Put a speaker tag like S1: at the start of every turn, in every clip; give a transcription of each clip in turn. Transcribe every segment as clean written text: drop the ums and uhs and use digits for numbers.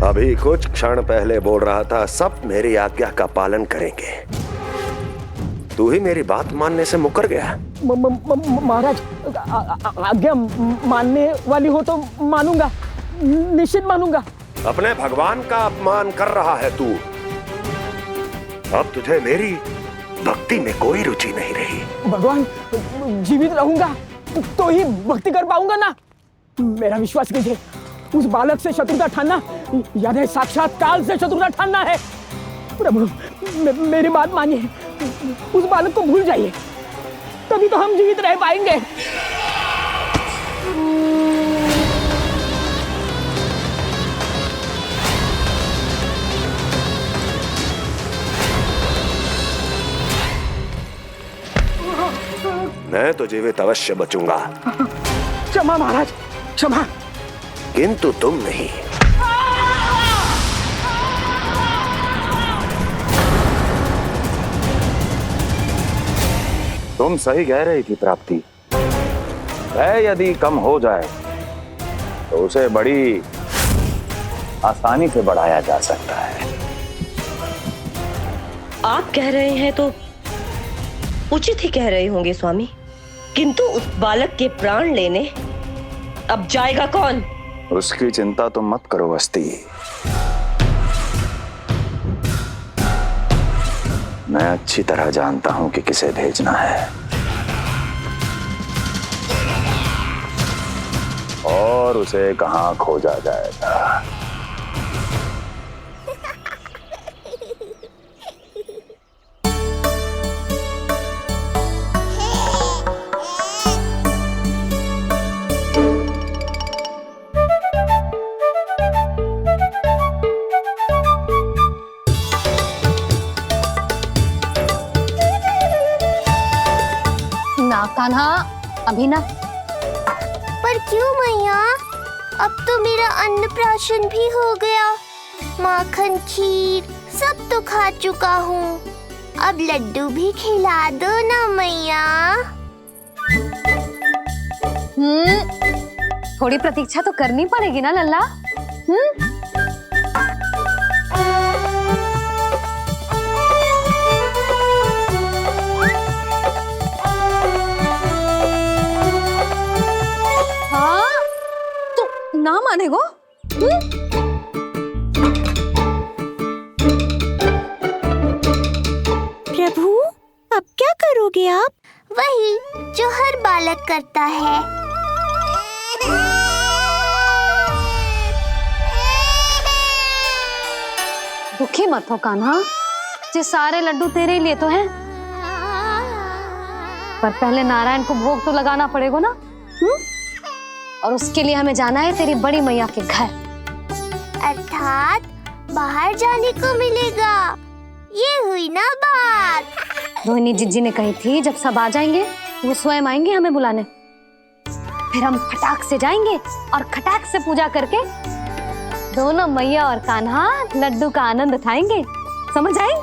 S1: अभी कुछ क्षण पहले बोल रहा था सब मेरी आज्ञा का पालन करेंगे। तू ही मेरी बात मानने से मुकर गया।
S2: महाराज, आज्ञा मानने वाली हो तो मानूंगा, निश्चित मानूंगा।
S1: अपने भगवान का अपमान कर रहा है तू। अब तुझे मेरी भक्ति में कोई रुचि नहीं रही।
S2: भगवान, जीवित रहूंगा तो ही भक्ति कर पाऊंगा ना। मेरा विश्वास कीजिए, उस बालक से शत्रुता ठानना याद है, साक्षात काल से शत्रुता ठानना है। प्रभु, मेरी बात मानिए, उस बालक को भूल जाइए, तभी तो हम जीवित रह पाएंगे।
S1: मैं तो जीवित अवश्य बचूंगा।
S2: क्षमा महाराज, क्षमा।
S1: किंतु तुम नहीं।
S3: तुम सही कह रही थी प्राप्ति। भय यदि कम हो जाए तो उसे बड़ी आसानी से बढ़ाया जा सकता है।
S4: आप कह रहे हैं तो उचित ही कह रहे होंगे स्वामी, किंतु उस बालक के प्राण लेने अब जाएगा कौन?
S3: उसकी चिंता तुम मत करो वस्ती। मैं अच्छी तरह जानता हूं कि किसे भेजना है और उसे कहां खोजा जाएगा।
S5: कान्हा, अभी ना।
S6: पर क्यों मैया? अब तो मेरा अन्नप्राशन भी हो गया, माखन खीर सब तो खा चुका हूँ। अब लड्डू भी खिला दो ना मैया।
S5: थोड़ी प्रतीक्षा तो करनी पड़ेगी ना लल्ला। ना मानेगो?
S6: प्रभु, अब क्या करोगे आप? वही जो हर बालक करता है।
S5: दुखी मत हो कान्हा, ये सारे लड्डू तेरे लिए तो हैं। पर पहले नारायण को भोग तो लगाना पड़ेगा ना। और उसके लिए हमें जाना है तेरी बड़ी मैया के घर।
S6: अर्थात बाहर जाने को मिलेगा, ये हुई ना बात।
S5: रोहिणी जिज्जी ने कही थी जब सब आ जाएंगे वो स्वयं आएंगे हमें बुलाने। फिर हम फटाक से जाएंगे और खटाक से पूजा करके दोनों मैया और कान्हा लड्डू का आनंद उठाएंगे। समझ आई?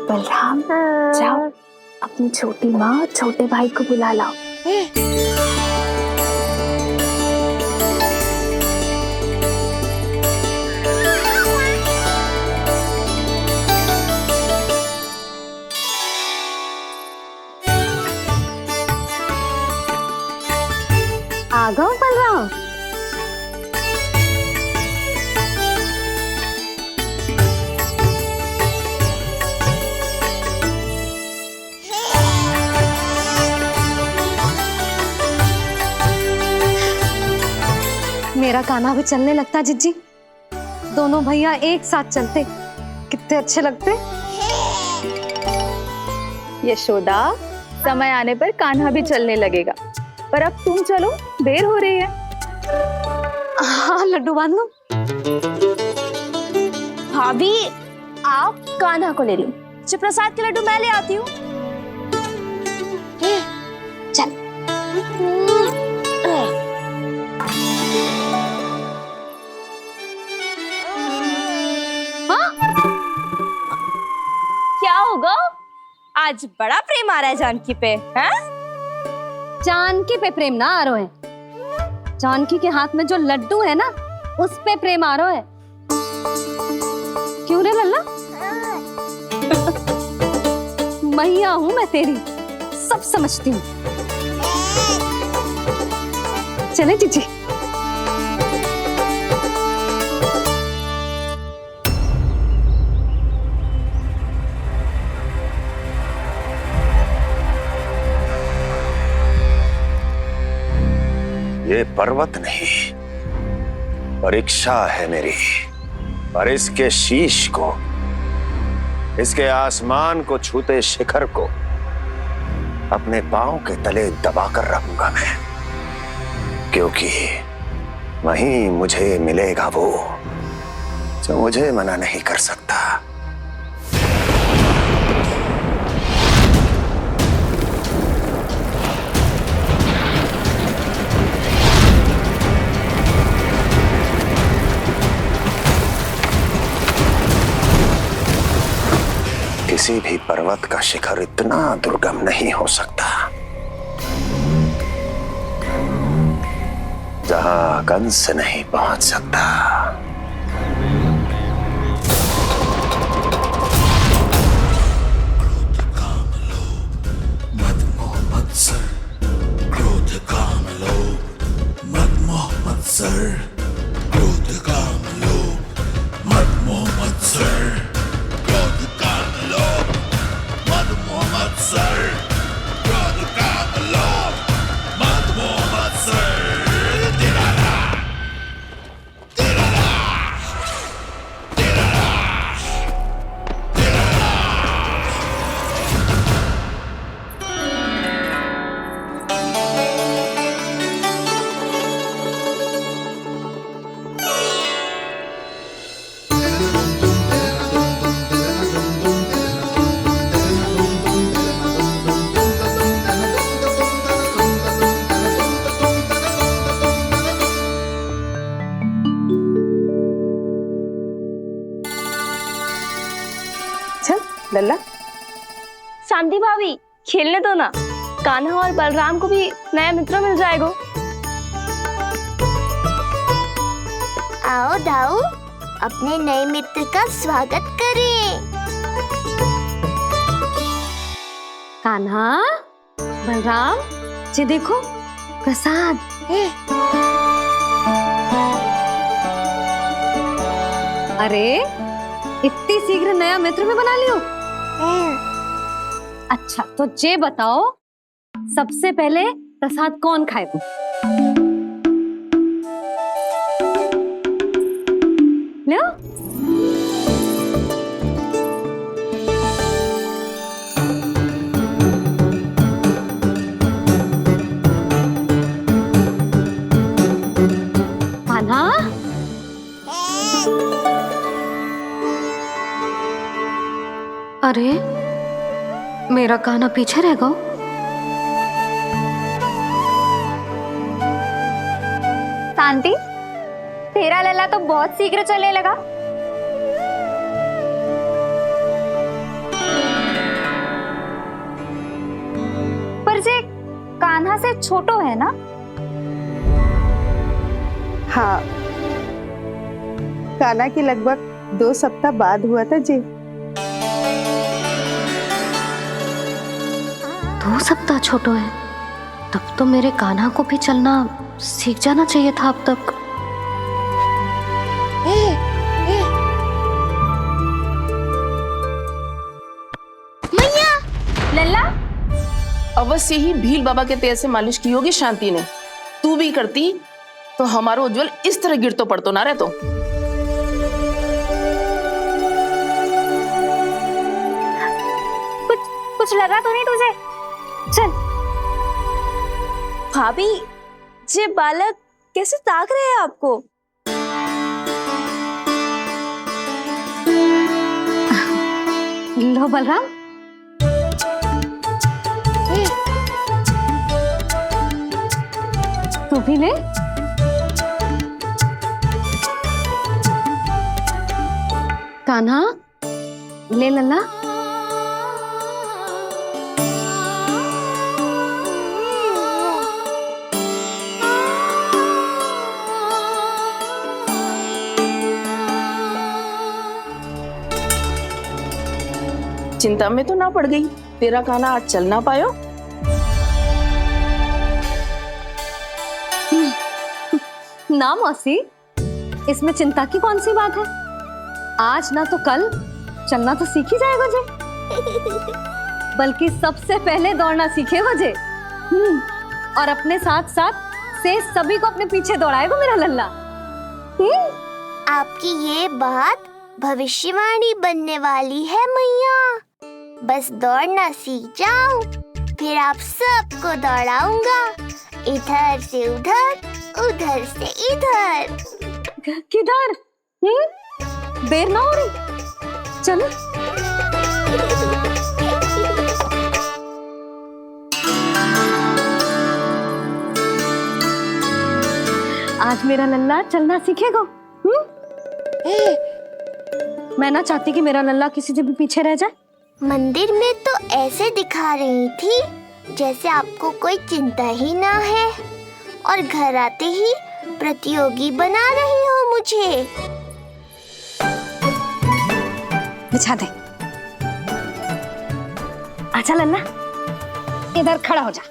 S7: बलराम, जाओ अपनी छोटी माँ और छोटे भाई को बुला लाओ।
S5: आ गओ बलराम। मेरा कान्हा भी चलने लगता जिज्जी। दोनों भैया एक साथ चलते कितने अच्छे लगते।
S7: यशोदा, समय आने पर कान्हा भी चलने लगेगा, पर अब तुम चलो, देर हो रही है।
S5: हाँ, लड्डू बांध लो।
S7: भाभी, आप कान्हा को ले लो, प्रसाद के लड्डू मैं ले आती हूँ।
S5: चल।
S7: क्या होगा? आज बड़ा प्रेम आ रहा है जानकी पे, हैं?
S5: जानकी पे प्रेम ना आरो है। जानकी के हाथ में जो लड्डू है ना, उस पे प्रेम आरो है। क्यों रे लल्ला? मैया हूं मैं तेरी, सब समझती हूँ। चले जीजी।
S1: ये पर्वत नहीं, परीक्षा है मेरी। और इसके शीश को, इसके आसमान को छूते शिखर को अपने पांव के तले दबाकर रखूंगा मैं, क्योंकि वहीं मुझे मिलेगा वो जो मुझे मना नहीं कर सकता। किसी भी पर्वत का शिखर इतना दुर्गम नहीं हो सकता जहां कंस नहीं पहुंच सकता।
S7: लल्ला,
S8: शांति भाभी खेलने दो ना, कान्हा और बलराम को भी नया मित्र मिल जाएगा।
S6: आओ दाऊ, अपने नए मित्र का स्वागत करें।
S5: कान्हा, बलराम, ये देखो प्रसाद। अरे इतनी शीघ्र नया मित्र भी बना लियो? अच्छा तो ये बताओ, सबसे पहले प्रसाद कौन खाएगा? लो। कान्हा, अरे मेरा कान्हा पीछे रह गया।
S7: शांति, तेरा लल्ला तो बहुत शीघ्र चलने लगा। पर जे कान्हा से छोटो है ना?
S9: हाँ, कान्हा की लगभग 2 सप्ताह बाद हुआ था जी।
S5: 2 सप्ताह छोटो है, तब तो मेरे कान्हा को भी चलना सीख जाना चाहिए था अब तक।
S7: लल्ला,
S10: अवश्य ही भील बाबा के तेल से मालिश की होगी शांति ने। तू भी करती तो हमारा उज्जवल इस तरह गिर तो पड़तो ना रहतो।
S7: कुछ लगा तो नहीं तुझे? चल।
S8: भाभी, ये बालक कैसे ताक रहे हैं आपको?
S5: लो बलराम, तू भी ले। कान्हा, ले लल्ला।
S10: चिंता में तो ना पड़ गई, तेरा कान्हा आज चल ना पायो।
S5: ना मौसी, इसमें चिंता की कौन सी बात है? आज ना तो कल चलना तो सीख ही जाएगा जे। बल्कि सबसे पहले दौड़ना सीखेगा जे। और अपने साथ साथ से सभी को अपने पीछे दौड़ाएगा मेरा लल्ला।
S6: आपकी ये बात भविष्यवाणी बनने वाली है मैया। बस दौड़ना सीख जाऊं, फिर आप सबको दौड़ाऊंगा, इधर से उधर, उधर से इधर।
S5: किधर? देर ना हो रही, चलो। आज मेरा लल्ला चलना सीखेगा। मैं ना चाहती कि मेरा लल्ला किसी से भी पीछे रह जाए।
S6: मंदिर में तो ऐसे दिखा रही थी जैसे आपको कोई चिंता ही ना है, और घर आते ही प्रतियोगी बना रही हो मुझे।
S5: बिछा दे। आजा लल्ला, इधर खड़ा हो जा।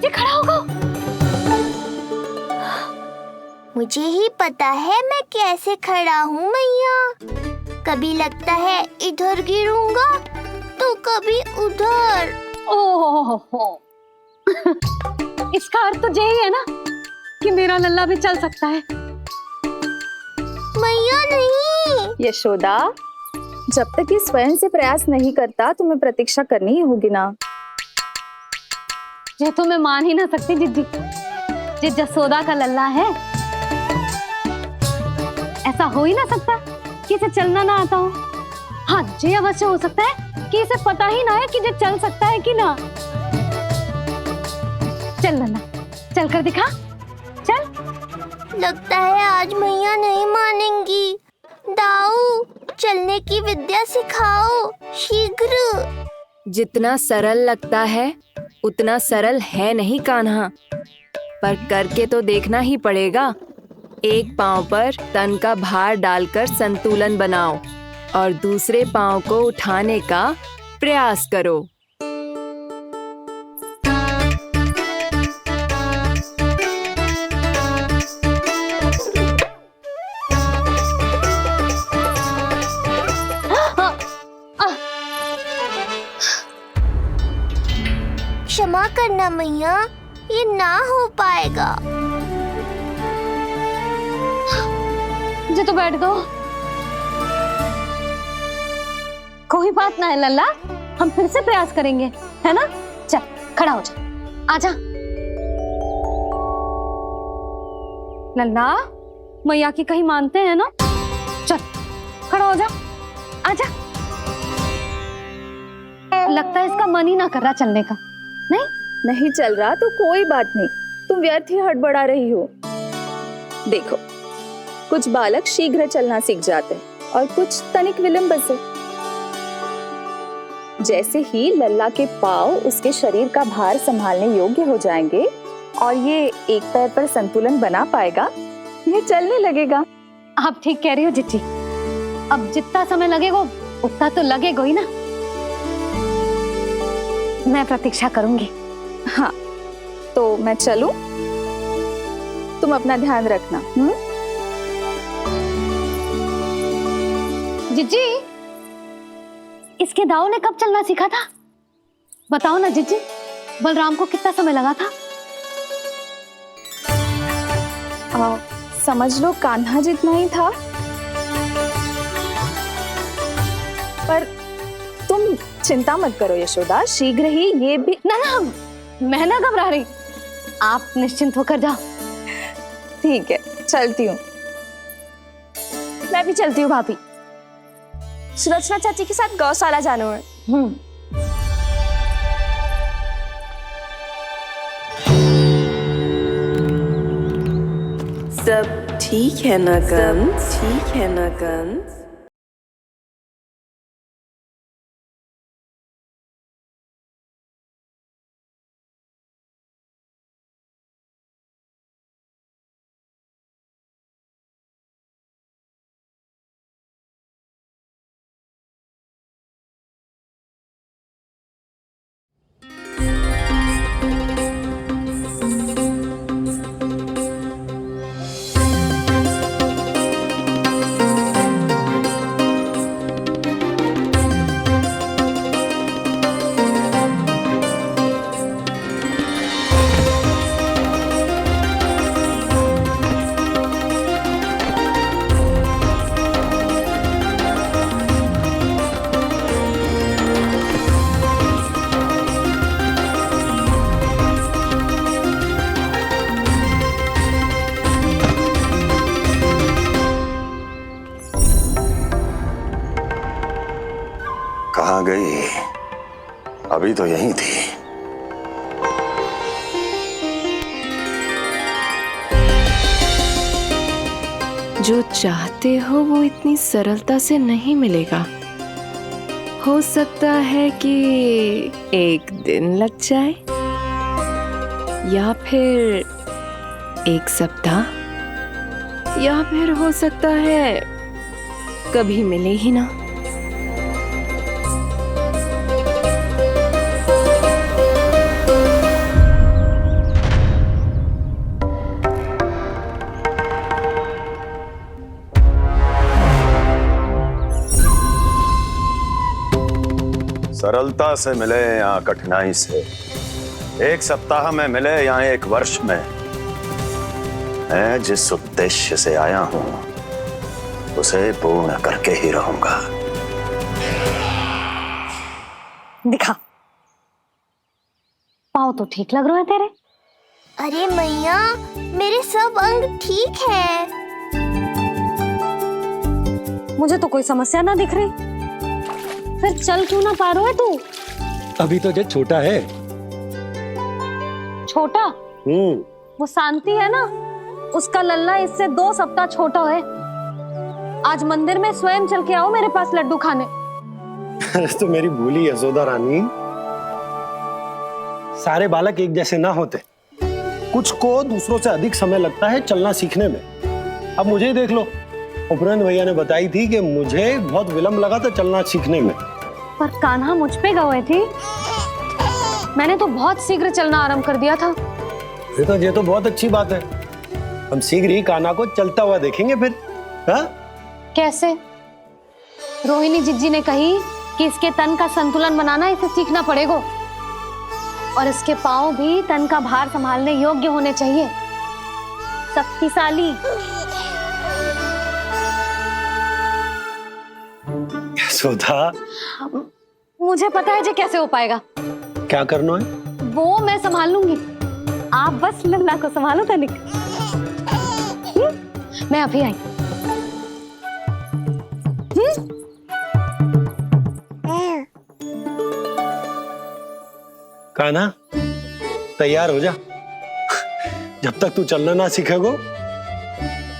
S5: देख खड़ा होगा।
S6: मुझे ही पता है मैं कैसे खड़ा हूँ मैया। कभी लगता है इधर गिरूंगा तो कभी उधर।
S5: ओह, इसका अर्थ तो यही है ना कि मेरा लल्ला भी चल सकता है।
S6: मैया नहीं।
S7: यशोदा, जब तक ये स्वयं से प्रयास नहीं करता तुम्हें प्रतीक्षा करनी ही होगी ना।
S5: ये तो मैं मान ही ना सकती जिद्दी, जे जसोदा का लल्ला है। ऐसा हो ही ना सकता कि इसे चलना ना आता हो। हाँ, ये अवश्य हो सकता है कि इसे पता ही ना है कि ये चल सकता है कि ना। चल लल्ला, चल कर दिखा, चल।
S6: लगता है आज मैया नहीं मानेंगी। दाऊ, चलने की विद्या सिखाओ शीघ्र।
S11: जितना सरल लगता है उतना सरल है नहीं कान्हा, पर करके तो देखना ही पड़ेगा। एक पांव पर तन का भार डालकर संतुलन बनाओ और दूसरे पांव को उठाने का प्रयास करो।
S6: क्षमा करना मैया, ये ना हो पाएगा।
S5: जी तो बैठ गो। कोई बात ना है लल्ला, हम फिर से प्रयास करेंगे, है ना? चल खड़ा हो जा, आजा। लल्ला, मैया की कहीं मानते हैं ना? चल खड़ा हो जा, आजा। लगता है इसका मन ही ना कर रहा चलने का।
S7: नहीं चल रहा तो कोई बात नहीं, तुम व्यर्थ ही हड़बड़ा रही हो। देखो, कुछ बालक शीघ्र चलना सीख जाते हैं और कुछ तनिक विलंब से। जैसे ही लल्ला के पांव उसके शरीर का भार संभालने योग्य हो जाएंगे और ये एक पैर पर संतुलन बना पाएगा, ये चलने लगेगा।
S5: आप ठीक कह रही हो जिज्जी। अब जितना समय लगेगा उतना तो लगेगा ही ना। मैं प्रतीक्षा करूंगी।
S7: हाँ, तो मैं चलूं? तुम अपना ध्यान रखना।
S5: जिज्जी, इसके दाऊ ने कब चलना सीखा था? बताओ ना जिज्जी, बलराम को कितना समय लगा था?
S7: समझ लो कान्हा जितना ही था। पर तुम चिंता मत करो यशोदा, शीघ्र ही ये भी।
S5: ना, मैं ना घबरा रही, आप निश्चिंत होकर जाओ।
S7: ठीक है, चलती हूँ।
S8: मैं भी चलती हूँ भाभी। सुलोचना चाची के साथ गौशाला जाना है।
S12: सब ठीक है ना कंस? ठीक है ना कंस?
S1: कहाँ गई? अभी तो यहीं थी।
S11: जो चाहते हो वो इतनी सरलता से नहीं मिलेगा। हो सकता है कि एक दिन लग जाए या फिर एक सप्ताह, या फिर हो सकता है कभी मिले ही ना।
S1: सरलता से मिले या कठिनाई से, एक सप्ताह में मिले या एक वर्ष में, मैं जिस उद्देश्य से आया हूं उसे पूर्ण करके ही रहूंगा।
S5: दिखा, पाँव तो ठीक लग रहे हैं तेरे।
S6: अरे मैया, मेरे सब अंग ठीक है।
S5: मुझे तो कोई समस्या ना दिख रही। फिर चल क्यों ना पा रहा है तू?
S13: अभी तो जो छोटा है।
S5: छोटा? वो शांति है ना, उसका लल्ला इससे 2 सप्ताह छोटा है। आज मंदिर में स्वयं चल के आओ मेरे पास लड्डू खाने।
S13: तो मेरी भूली यशोदा रानी, सारे बालक एक जैसे ना होते। कुछ को दूसरों से अधिक समय लगता है चलना सीखने में। अब मुझे ही देख लो, उपरांत भैया ने बताई थी कि मुझे बहुत विलंब लगा था चलना सीखने में।
S5: पर कान्हा मुझ पे गए थी, मैंने तो बहुत शीघ्र चलना आरंभ कर दिया था।
S13: ये तो बहुत अच्छी बात है। हम शीघ्र ही कान्हा को चलता हुआ देखेंगे फिर। हाँ?
S5: कैसे? रोहिणी जिज्जी ने कही कि इसके तन का संतुलन बनाना इसे सीखना पड़ेगा, और इसके पांव भी तन का भार संभालने योग्य होने चाहिए, शक्तिशाली।
S13: यशोदा,
S5: मुझे पता है जी कैसे हो पाएगा।
S13: क्या करना है?
S5: वो मैं संभाल लूंगी, आप बस लल्ला को संभालो तनिक। मैं अभी आई।
S13: कान्हा, तैयार हो जा। जब तक तू चलना ना सीखेगो,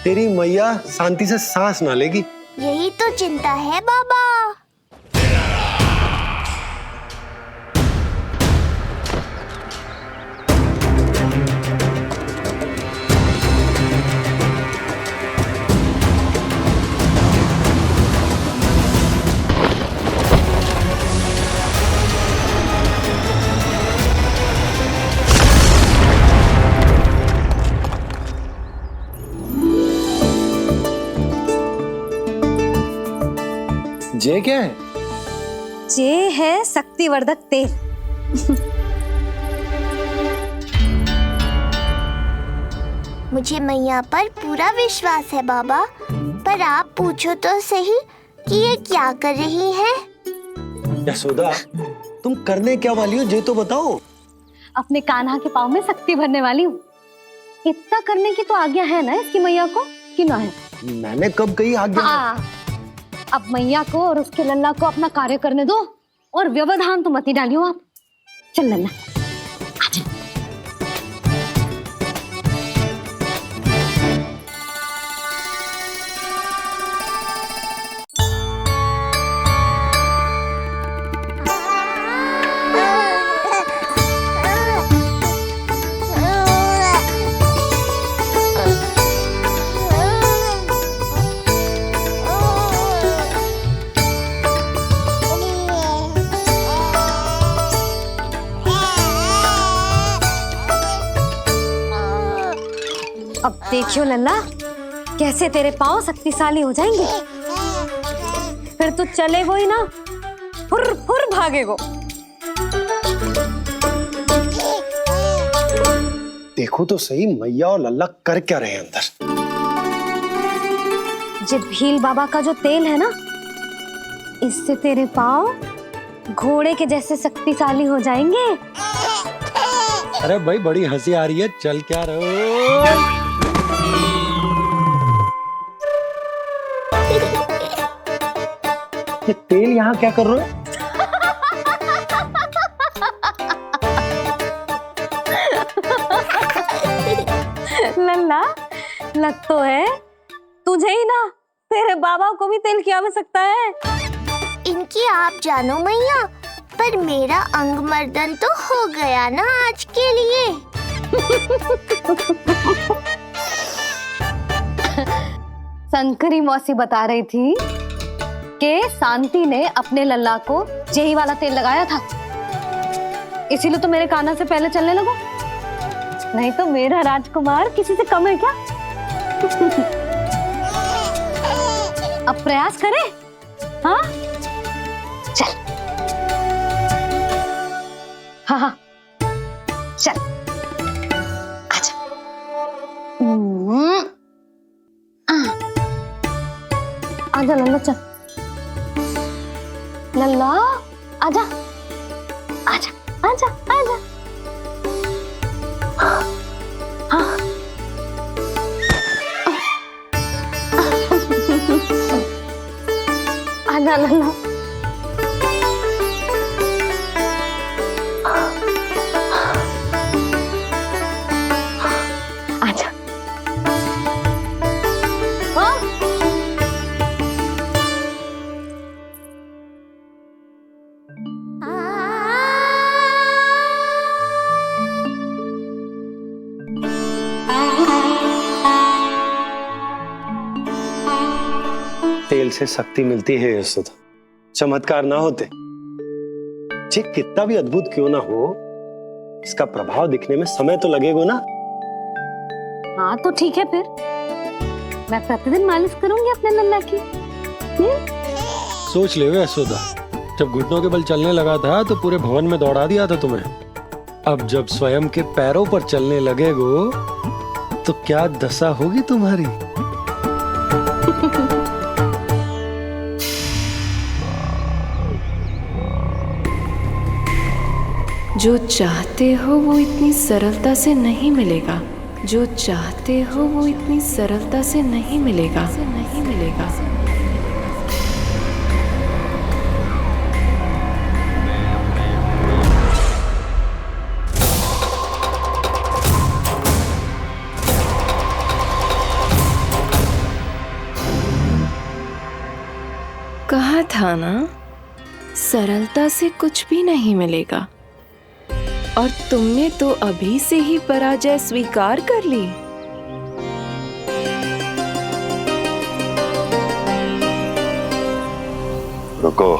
S13: तेरी मैया शांति से सांस ना लेगी।
S6: यही तो चिंता है बाबा।
S13: जे क्या है?
S5: जे है शक्तिवर्धक तेल।
S6: मुझे मैया पर पूरा विश्वास है बाबा, पर आप पूछो तो सही कि ये क्या कर रही है।
S13: यशोदा, तुम करने क्या वाली हो ये तो बताओ।
S5: अपने कान्हा के पाँव में शक्ति भरने वाली हूँ। इतना करने की तो आज्ञा है ना इसकी मैया को, कि ना है?
S13: मैंने कब कही आज्ञा?
S5: हाँ, अब मैया को और उसके लल्ला को अपना कार्य करने दो, और व्यवधान तो मत ही डालियो आप। चल लल्ला, आजा। अब देखियो लल्ला, कैसे तेरे पांव शक्तिशाली हो जाएंगे। फिर तू चलेगो ही ना, फुर फुर भागेगो।
S13: देखो तो सही, मैया और लल्ला कर क्या रहे हैं अंदर।
S5: ये भील बाबा का जो तेल है ना, इससे तेरे पांव घोड़े के जैसे शक्तिशाली हो जाएंगे।
S13: अरे भाई, बड़ी हंसी आ रही है, चल क्या रहो। ये तेल यहाँ क्या कर रहे हो?
S5: लल्ला, लग तो है तुझे ही ना, तेरे बाबा को भी तेल की आवश्यकता है।
S6: इनकी आप जानो मैया, पर मेरा अंग मर्दन तो हो गया ना आज के लिए।
S5: शंकरी मौसी बता रही थी कि शांति ने अपने लल्ला को यही वाला तेल लगाया था, इसीलिए तो मेरे कान्हा से पहले चलने लगो, नहीं तो मेरा राजकुमार किसी से कम है क्या? अब प्रयास करें, हाँ चल, हाँ चल, आजा। आजा लल्ला, चल लल्ला, आजा आजा आजा आजा। हाँ आजा लल्ला। आजा। हाँ
S13: तेल से शक्ति मिलती है यशोदा, चमत्कार ना होते, जी कितना भी अद्भुत क्यों ना हो, इसका प्रभाव दिखने में समय तो लगेगा ना।
S5: हाँ तो ठीक है, फिर मैं प्रतिदिन मालिश करूंगी अपने लल्ला की।
S13: सोच ले यशोदा, जब घुटनों के बल चलने लगा था तो पूरे भवन में दौड़ा दिया था तुम्हें, अब जब स्वयं के पैरों पर चलने लगेगो तो क्या दशा होगी तुम्हारी।
S11: जो चाहते हो वो इतनी सरलता से नहीं मिलेगा, जो चाहते हो वो इतनी सरलता से नहीं मिलेगा, नहीं मिलेगा। कहा था ना, सरलता से कुछ भी नहीं मिलेगा, और तुमने तो अभी से ही पराजय स्वीकार कर ली।
S1: रुको,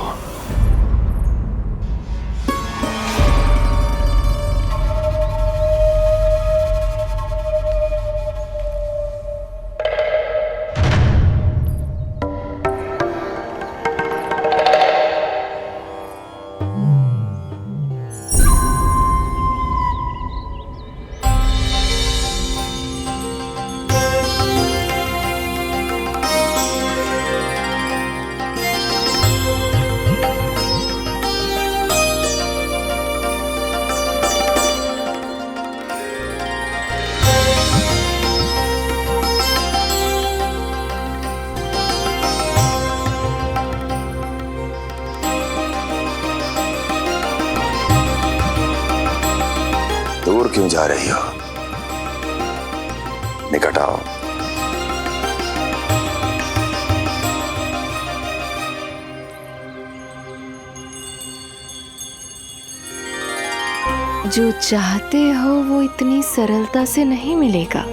S1: दूर क्यों जा रही हो? निकट आओ।
S11: जो चाहते हो वो इतनी सरलता से नहीं मिलेगा।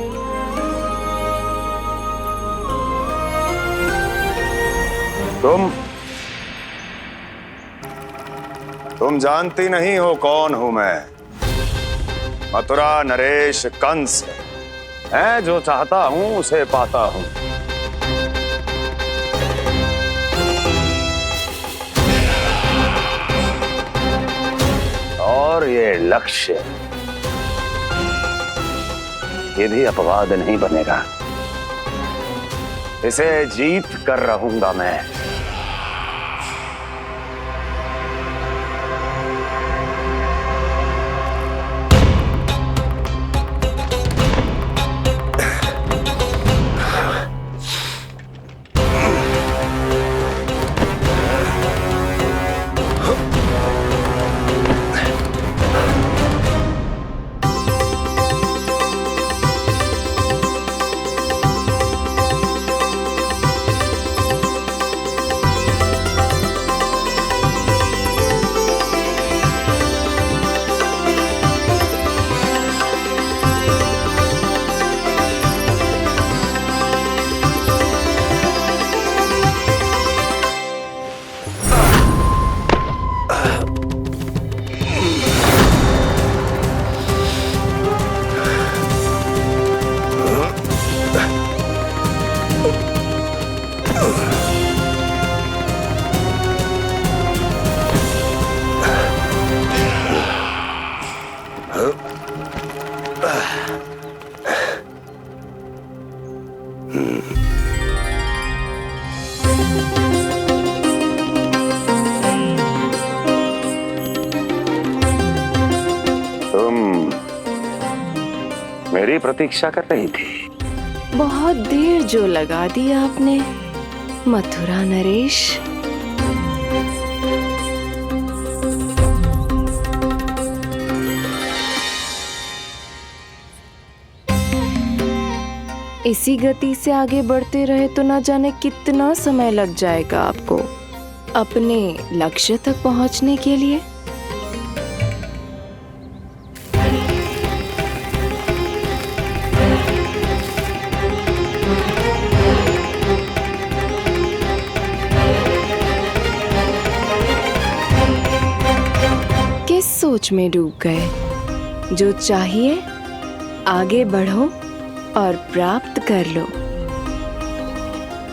S1: तुम जानती नहीं हो कौन हूं मैं। मथुरा नरेश कंस है, जो चाहता हूं उसे पाता हूं।
S3: और ये लक्ष्य, ये भी अपवाद नहीं बनेगा, इसे जीत कर रहूंगा मैं। तुम मेरी प्रतीक्षा कर रही थी।
S11: बहुत देर जो लगा दी आपने मथुरा नरेश। इसी गति से आगे बढ़ते रहे तो ना जाने कितना समय लग जाएगा आपको अपने लक्ष्य तक पहुंचने के लिए। किस सोच में डूब गए? जो चाहिए आगे बढ़ो और प्राप्त कर लो।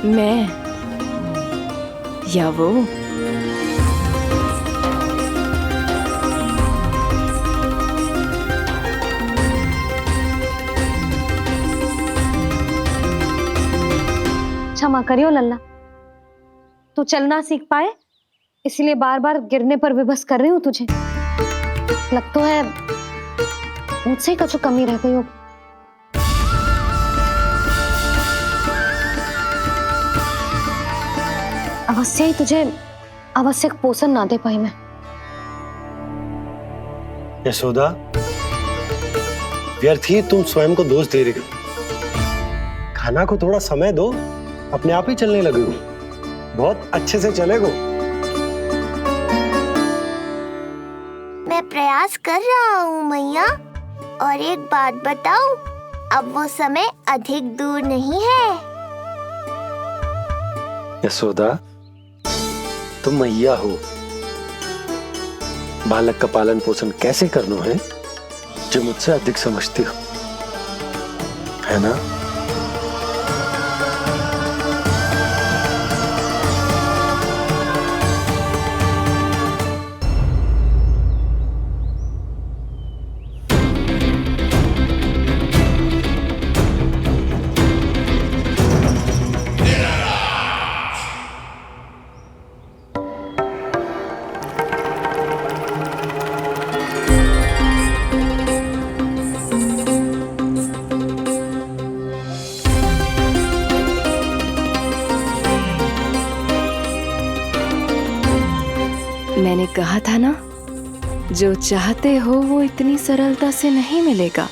S11: मैं या वो?
S5: क्षमा करियो लल्ला, तू चलना सीख पाए इसलिए बार बार गिरने पर विवश कर रही हूँ तुझे। लगता है मुझसे कछु कमी रह गई हो। अवश्य ही तुझे आवश्यक पोषण ना दे पाई मैं।
S13: यशोदा, व्यर्थ ही तुम स्वयं को दोष दे रही हो। खाना को थोड़ा समय दो, अपने आप ही चलने लगेगो, बहुत अच्छे से चलेगो।
S6: मैं प्रयास कर रहा हूँ मैया, और एक बात बताऊं, अब वो समय अधिक दूर नहीं है।
S13: यशोदा, तुम मैया हो, बालक का पालन पोषण कैसे करना है जो मुझसे अधिक समझती हो, है ना?
S11: मैंने कहा था ना, जो चाहते हो वो इतनी सरलता से नहीं मिलेगा।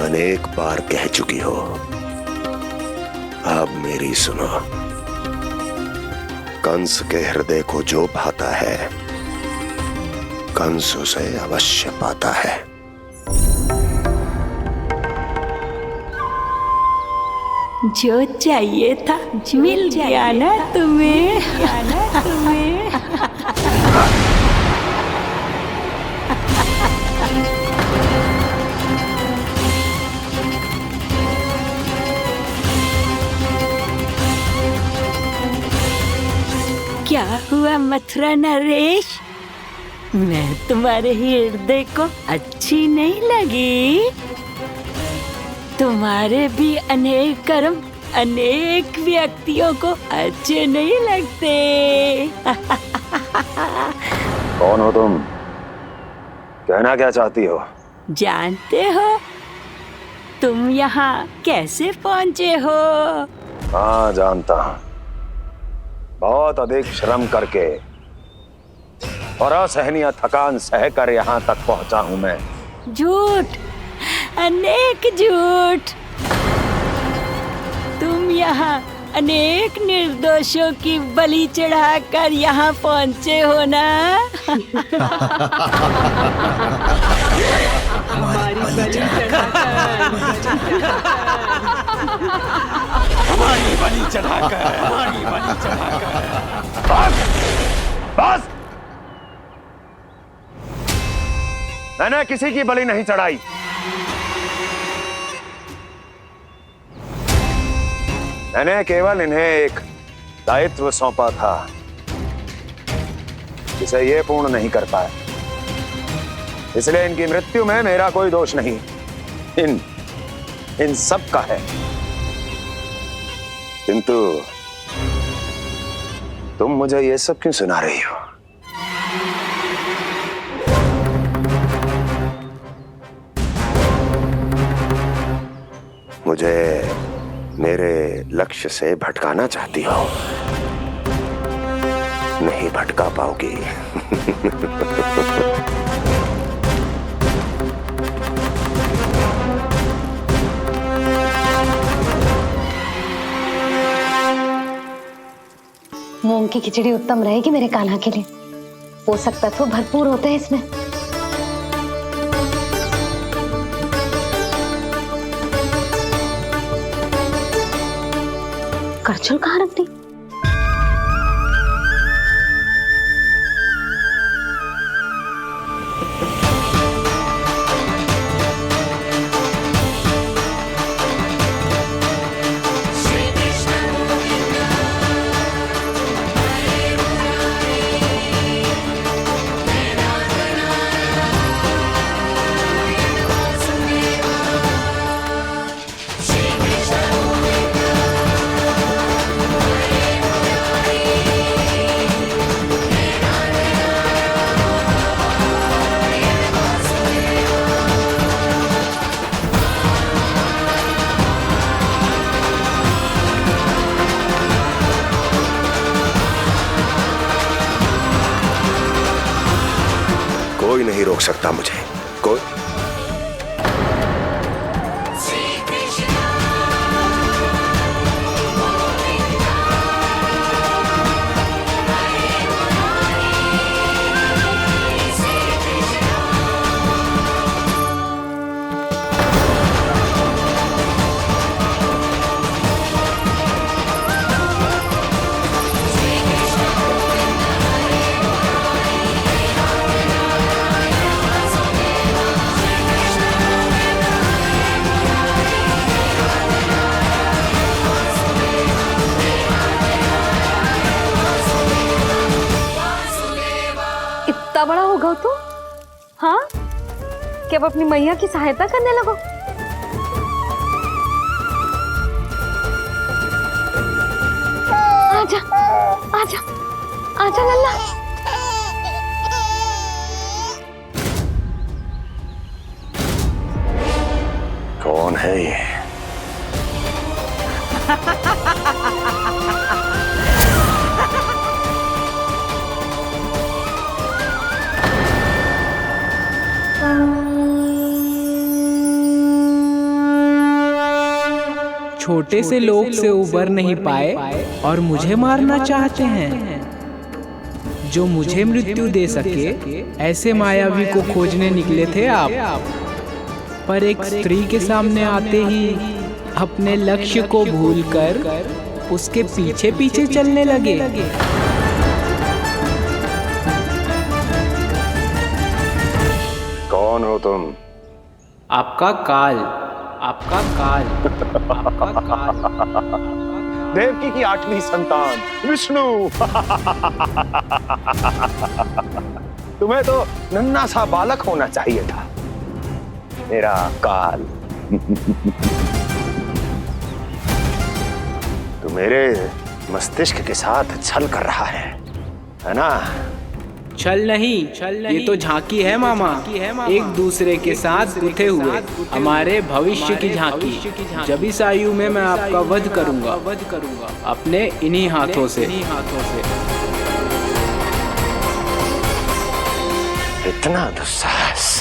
S1: अनेक बार कह चुकी हो, अब मेरी सुनो। कंस के हृदय को जो भाता है, कंस उसे अवश्य पाता है।
S14: जो चाहिए था मिल गया ना तुम्हें। क्या हुआ मथुरा नरेश, मैं तुम्हारे हृदय को अच्छी नहीं लगी? तुम्हारे भी अनेक कर्म अनेक व्यक्तियों को अच्छे नहीं लगते।
S3: कौन हो तुम? कहना क्या चाहती हो?
S14: जानते हो तुम यहाँ कैसे पहुँचे हो?
S3: हाँ, जानता हूँ। बहुत अधिक श्रम करके और असहनीय थकान सहकर यहाँ तक पहुँचा हूँ मैं।
S14: झूठ, अनेक झूठ। तुम यहाँ अनेक निर्दोषों की बलि चढ़ाकर यहाँ पहुँचे हो ना?
S2: हमारी बलि चढ़ाकर,
S3: हमारी बलि चढ़ाकर। बस, बस।
S1: मैंने किसी की बलि नहीं चढ़ाई। मैंने केवल इन्हें एक दायित्व सौंपा था जिसे ये पूर्ण नहीं कर पाए, इसलिए इनकी मृत्यु में मेरा कोई दोष नहीं, इन सब का है। किंतु तुम मुझे ये सब क्यों सुना रही हो? मुझे मेरे लक्ष्य से भटकाना चाहती हो? नहीं भटका पाओगी।
S5: मूंग की खिचड़ी उत्तम रहेगी मेरे कान्हा के लिए। पोषक तत्व भरपूर होते हैं इसमें। करछुल कहाँ रख दी?
S1: कोई नहीं रोक सकता मुझे, कोई।
S5: इतना बड़ा हो गया तू? हाँ, कि अब अपनी मैया की सहायता करने लगो। आजा, आजा, आजा लल्ला।
S1: कौन है ये?
S2: छोटे से लोग से उबर नहीं पाए और मुझे मारना चाहते हैं। जो मुझे मृत्यु दे सके ऐसे मायावी को खोजने निकले थे आप, पर एक स्त्री के सामने आते ही अपने लक्ष्य को भूलकर उसके पीछे पीछे चलने लगे।
S1: कौन हो तुम?
S2: आपका काल, आपका काल, आपका काल।
S1: देवकी की 8वीं संतान विष्णु। तुम्हें तो नन्हा सा बालक होना चाहिए था, मेरा काल। तू मेरे मस्तिष्क के साथ छल कर रहा है ना?
S2: छल नहीं, ये तो झांकी है मामा। एक दूसरे के साथ गुथे हुए हमारे भविष्य की झांकी। जब इस आयु में मैं आपका वध करूंगा अपने इन्हीं हाथों से।
S1: इतना दुस्साहस!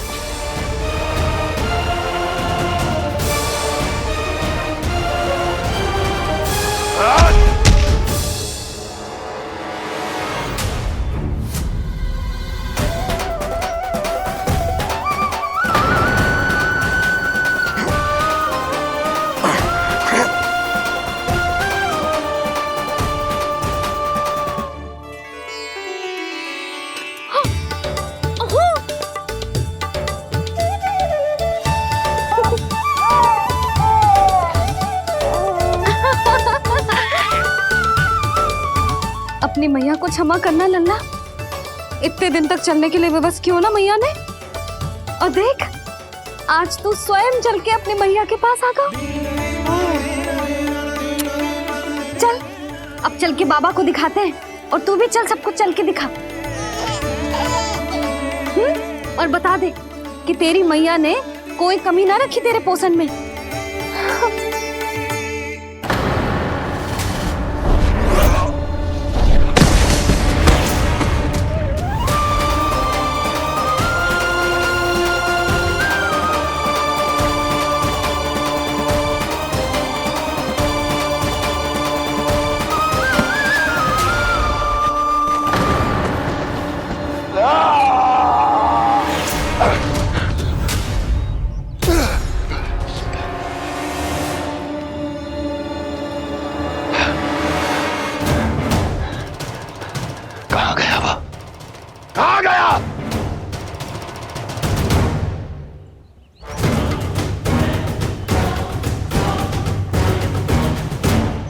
S5: अपनी मैया को क्षमा करना लल्ला। इतने दिन तक चलने के लिए विवश क्यों ना मैया ने। और देख, आज तू स्वयं चल के अपनी मैया के पास आ गया। चल, अब चल के बाबा को दिखाते हैं, और तू भी चल, सबको चल के दिखा। और बता दे कि तेरी मैया ने कोई कमी ना रखी तेरे पोषण में।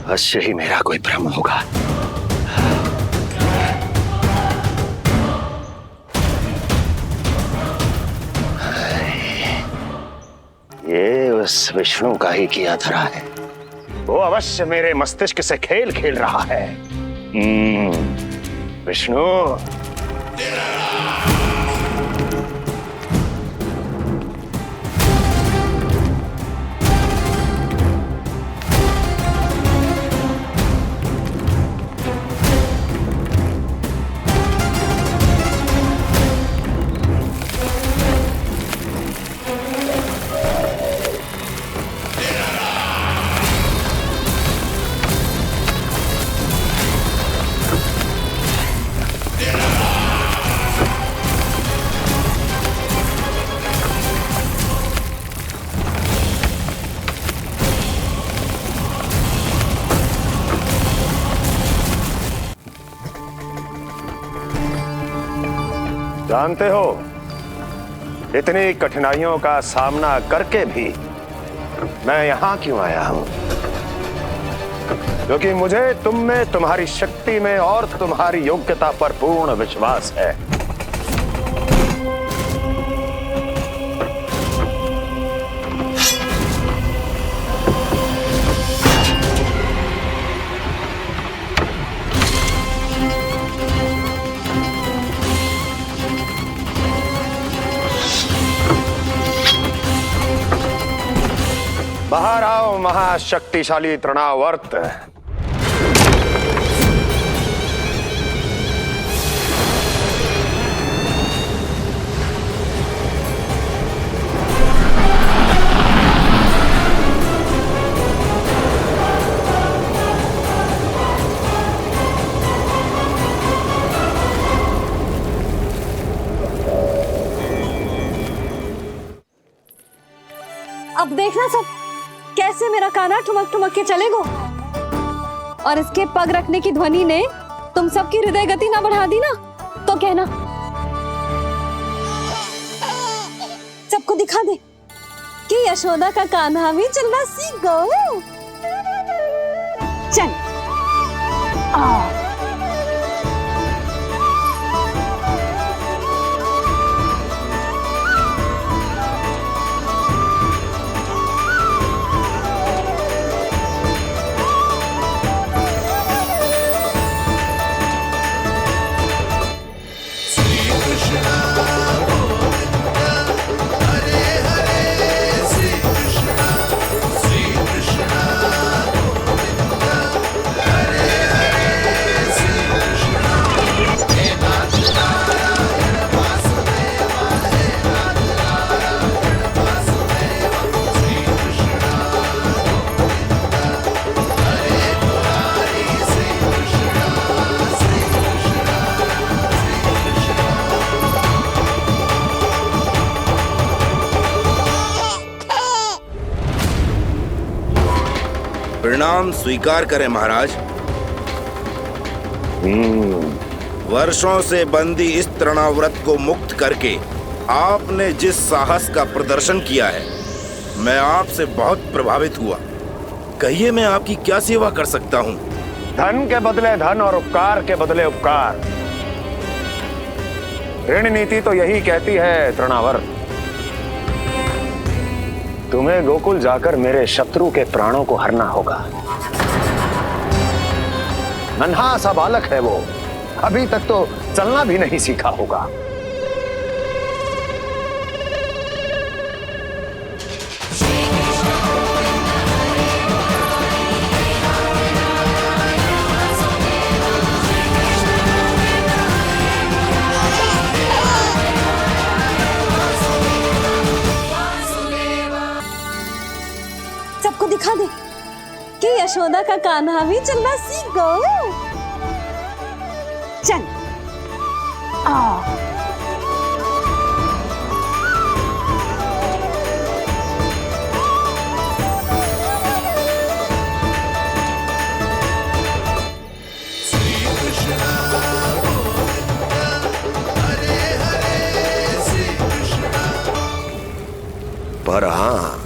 S1: अवश्य ही मेरा कोई भ्रम होगा। ये उस विष्णु का ही किया धरा है। वो अवश्य मेरे मस्तिष्क से खेल खेल रहा है। विष्णु, जानते हो, इतनी कठिनाइयों का सामना करके भी मैं यहां क्यों आया हूं? क्योंकि मुझे तुम में, तुम्हारी शक्ति में और तुम्हारी योग्यता पर पूर्ण विश्वास है। बाहर आओ महाशक्तिशाली तृणावर्त।
S5: अब देखना सब कैसे मेरा कान्हा ठुमक ठुमक के चलेगो। और इसके पग रखने की ध्वनि ने तुम सबकी हृदय गति ना बढ़ा दी ना, तो कहना। सबको दिखा दे कि यशोदा का कान्हा भी चलना सीख गो। चल
S15: प्रणाम स्वीकार करें महाराज। वर्षों से बंदी इस तृणाव्रत को मुक्त करके आपने जिस साहस का प्रदर्शन किया है, मैं आपसे बहुत प्रभावित हुआ। कहिए मैं आपकी क्या सेवा कर सकता हूँ?
S1: धन के बदले धन और उपकार के बदले उपकार। ऋण नीति तो यही कहती है तृणावर्त। तुम्हें गोकुल जाकर मेरे शत्रु के प्राणों को हरना होगा। नन्हा सा बालक है वो, अभी तक तो चलना भी नहीं सीखा होगा।
S14: सबको दिखा दे कि यशोदा का कान्हा भी चलना सीख गो। चल आ
S1: पर हाँ,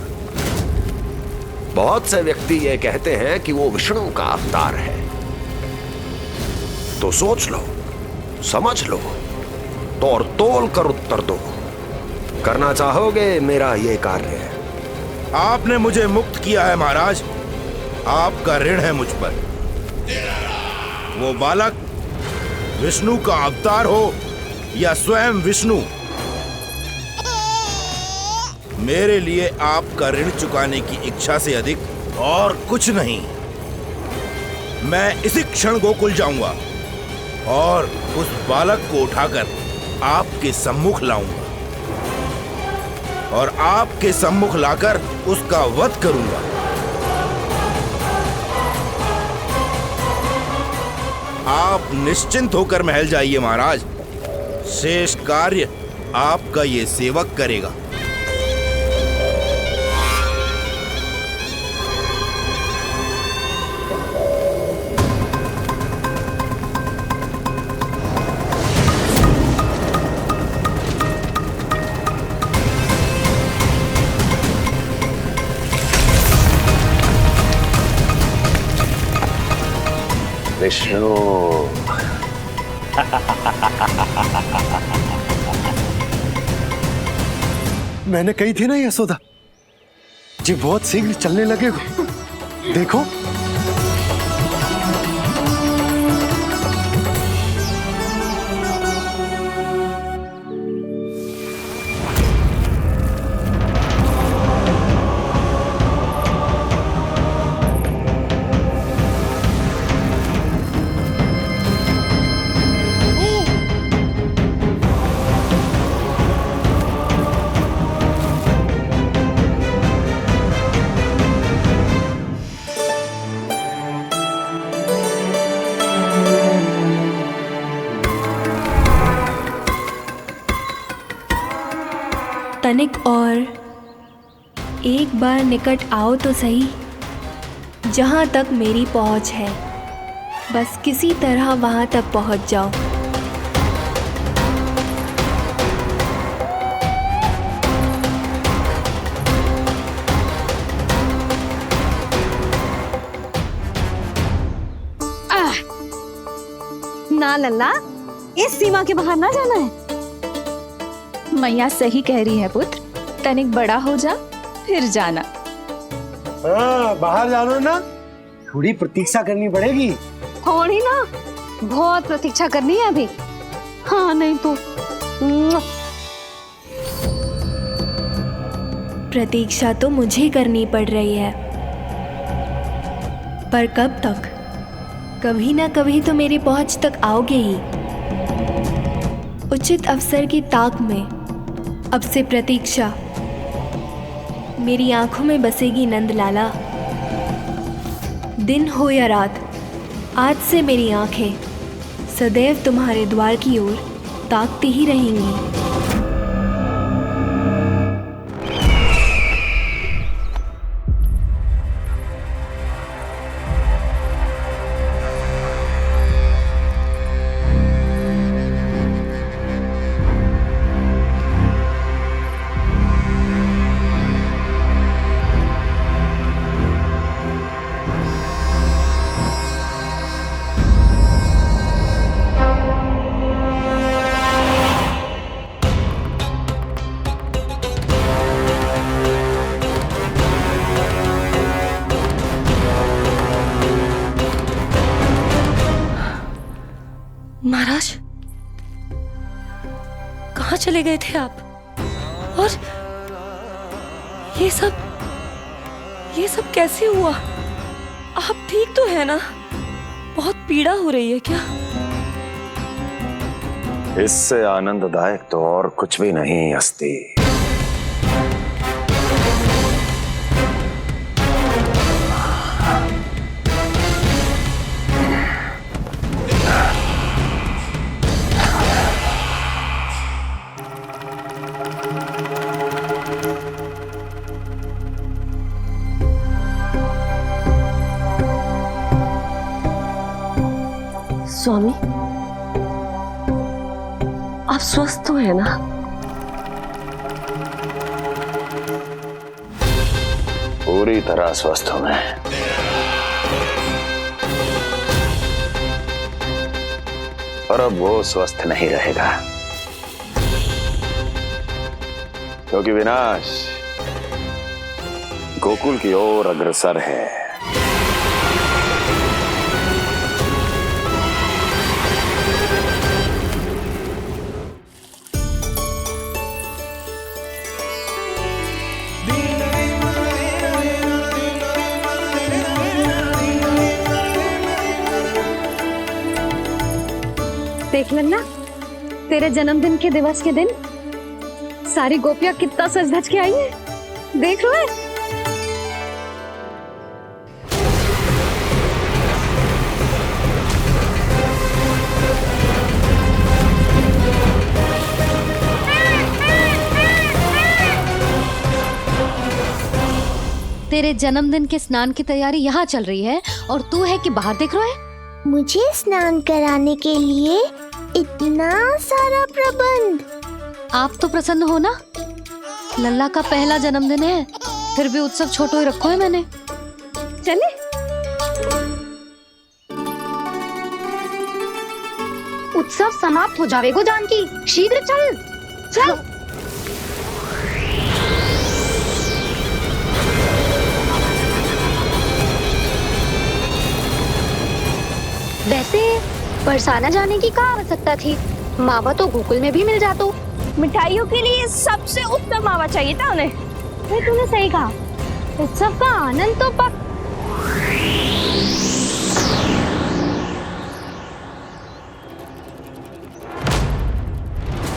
S1: बहुत से व्यक्ति ये कहते हैं कि वो विष्णु का अवतार है। तो सोच लो, समझ लो, तोड़ तोल कर उत्तर दो। करना चाहोगे मेरा ये कार्य?
S15: आपने मुझे मुक्त किया है महाराज, आपका ऋण है मुझ पर। वो बालक विष्णु का अवतार हो या स्वयं विष्णु, मेरे लिए आपका ऋण चुकाने की इच्छा से अधिक और कुछ नहीं। मैं इसी क्षण गोकुल जाऊंगा और उस बालक को उठाकर आपके सम्मुख लाऊंगा और आपके सम्मुख लाकर उसका वध करूंगा। आप निश्चिंत होकर महल जाइए महाराज, शेष कार्य आपका ये सेवक करेगा।
S1: विष्णु
S13: मैंने कही थी ना यशोदा जी, बहुत शीघ्र चलने लगे हो। देखो
S11: तनिक और एक बार निकट आओ तो सही, जहाँ तक मेरी पहुँच है, बस किसी तरह वहाँ तक पहुँच जाओ।
S14: ना लल्ला, इस सीमा के बाहर ना जाना है।
S7: मैया सही कह रही है पुत्र, तनिक बड़ा हो जा फिर जाना।
S13: हाँ, बाहर जाना ना, थोड़ी प्रतीक्षा करनी पड़ेगी।
S14: थोड़ी ना, बहुत प्रतीक्षा करनी है अभी। हाँ नहीं तो
S11: प्रतीक्षा तो मुझे करनी पड़ रही है, पर कब तक? कभी ना कभी तो मेरी पहुंच तक आओगे ही। उचित अवसर की ताक में अब से प्रतीक्षा मेरी आंखों में बसेगी नंदलाला। दिन हो या रात, आज से मेरी आंखें सदैव तुम्हारे द्वार की ओर ताकती ही रहेंगी।
S4: महाराज, कहाँ चले गए थे आप? और ये सब कैसे हुआ? आप ठीक तो है ना? बहुत पीड़ा हो रही है क्या?
S1: इससे आनंददायक तो और कुछ भी नहीं अस्ति।
S4: स्वामी, आप स्वस्थ तो है ना?
S1: पूरी तरह स्वस्थ हूं मैं। और अब वो स्वस्थ नहीं रहेगा, क्योंकि विनाश गोकुल की ओर अग्रसर है।
S5: देख लेना, तेरे जन्मदिन के दिवस के दिन सारी गोपियां कितना सज धज के आई हैं। देख रहे हैं? तेरे जन्मदिन के स्नान की तैयारी यहाँ चल रही है और तू है कि बाहर देख रहे हैं?
S6: मुझे स्नान कराने के लिए इतना सारा प्रबंध।
S5: आप तो प्रसन्न हो ना? लल्ला का पहला जन्मदिन है, फिर भी उत्सव छोटो ही रखो है मैंने। चले?
S6: उत्सव समाप्त हो जाएगा जानकी, शीघ्र चल। चल। वैसे बरसाना जाने की क्या आवश्यकता थी? मावा तो गोकुल में भी मिल जातो।
S8: मिठाइयों के लिए सबसे उत्तम मावा चाहिए था उन्हें।
S5: भाई तूने सही कहा, उत्सव का आनंद तो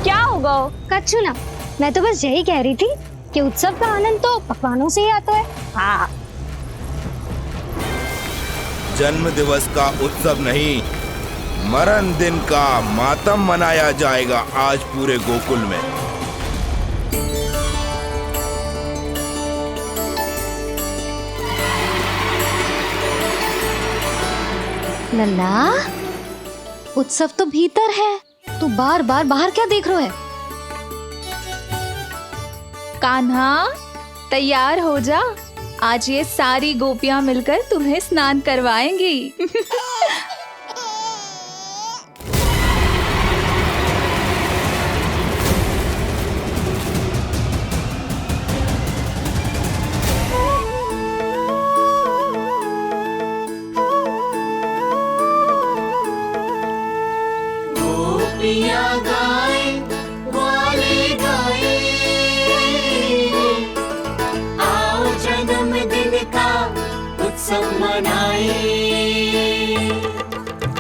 S8: क्या होगा?
S5: कच्छू ना, मैं तो बस यही कह रही थी कि उत्सव का आनंद तो पकवानों से ही आता है।
S8: हाँ।
S15: जन्म दिवस का उत्सव नहीं, मरण दिन का मातम मनाया जाएगा आज पूरे गोकुल में।
S5: लल्ला, उत्सव तो भीतर है, तू बार बार बाहर क्या देख रहा है?
S7: कान्हा, तैयार हो जा, आज ये सारी गोपियां मिलकर तुम्हें स्नान करवाएंगी।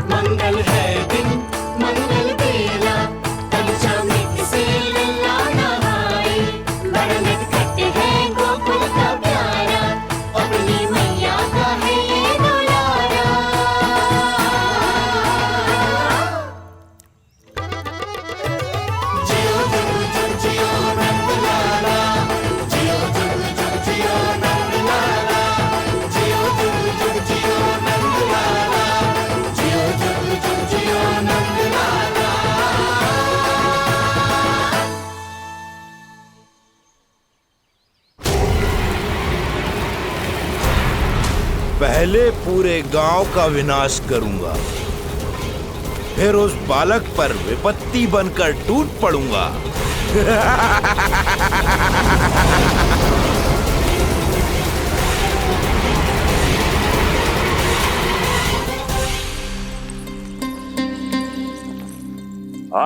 S16: मंगल है दिन, मंगल बेला, पंचा में किसे लल्ला नहाए। बड़ा नटखट है गोकुल का प्यारा, अपनी मैया का है ये दुलारा। जियो जुग जुग जियो नंद लाला, जियो जुग जुग जियो नंद लाला, जियो जुग जुग जियो नंद लाला, जियो जुग जुग जियो नंद लाला।
S15: पहले पूरे गांव का विनाश करूंगा, फिर उस बालक पर विपत्ति बनकर टूट पड़ूंगा।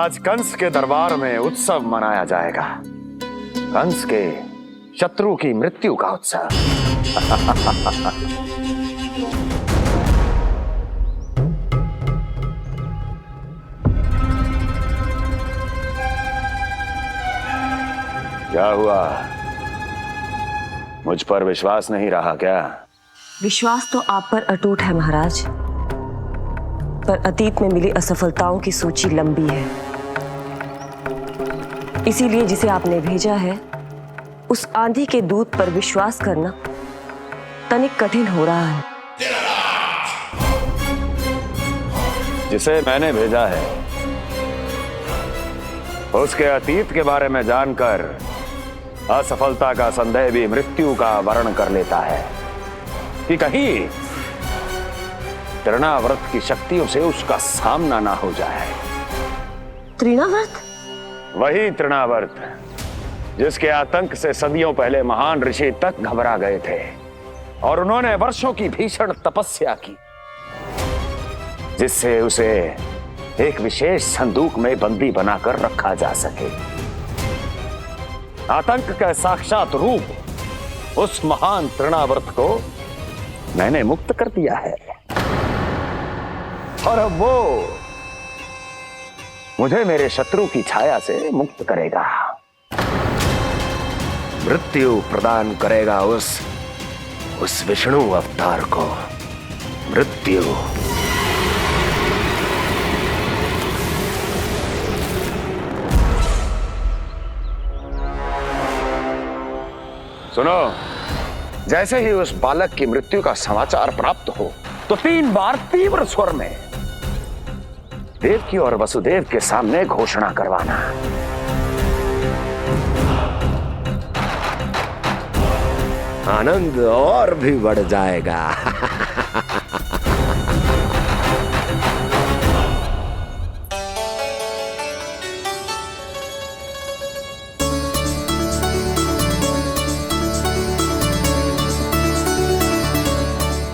S3: आज कंस के दरबार में उत्सव मनाया जाएगा, कंस के शत्रु की मृत्यु का उत्सव। क्या हुआ, मुझ पर विश्वास नहीं रहा क्या?
S4: विश्वास तो आप पर अटूट है महाराज, पर अतीत में मिली असफलताओं की सूची लंबी है। इसीलिए जिसे आपने भेजा है उस आंधी के दूत पर विश्वास करना तनिक कठिन हो रहा है।
S3: जिसे मैंने भेजा है उसके अतीत के बारे में जानकर असफलता का संदेह भी मृत्यु का वर्ण कर लेता है कि कहीं तृणाव्रत की शक्तियों से उसका सामना ना हो जाए।
S4: तृणाव्रत?
S3: वही तृणाव्रत जिसके आतंक से सदियों पहले महान ऋषि तक घबरा गए थे और उन्होंने वर्षों की भीषण तपस्या की, जिससे उसे एक विशेष संदूक में बंदी बनाकर रखा जा सके। आतंक का साक्षात रूप उस महान तृणाव्रत को मैंने मुक्त कर दिया है और अब वो मुझे मेरे शत्रु की छाया से मुक्त करेगा, मृत्यु प्रदान करेगा उस विष्णु अवतार को मृत्यु। सुनो, जैसे ही उस बालक की मृत्यु का समाचार प्राप्त हो तो 3 बार तीव्र स्वर में देवकी और वसुदेव के सामने घोषणा करवाना।
S1: आनंद और भी बढ़ जाएगा।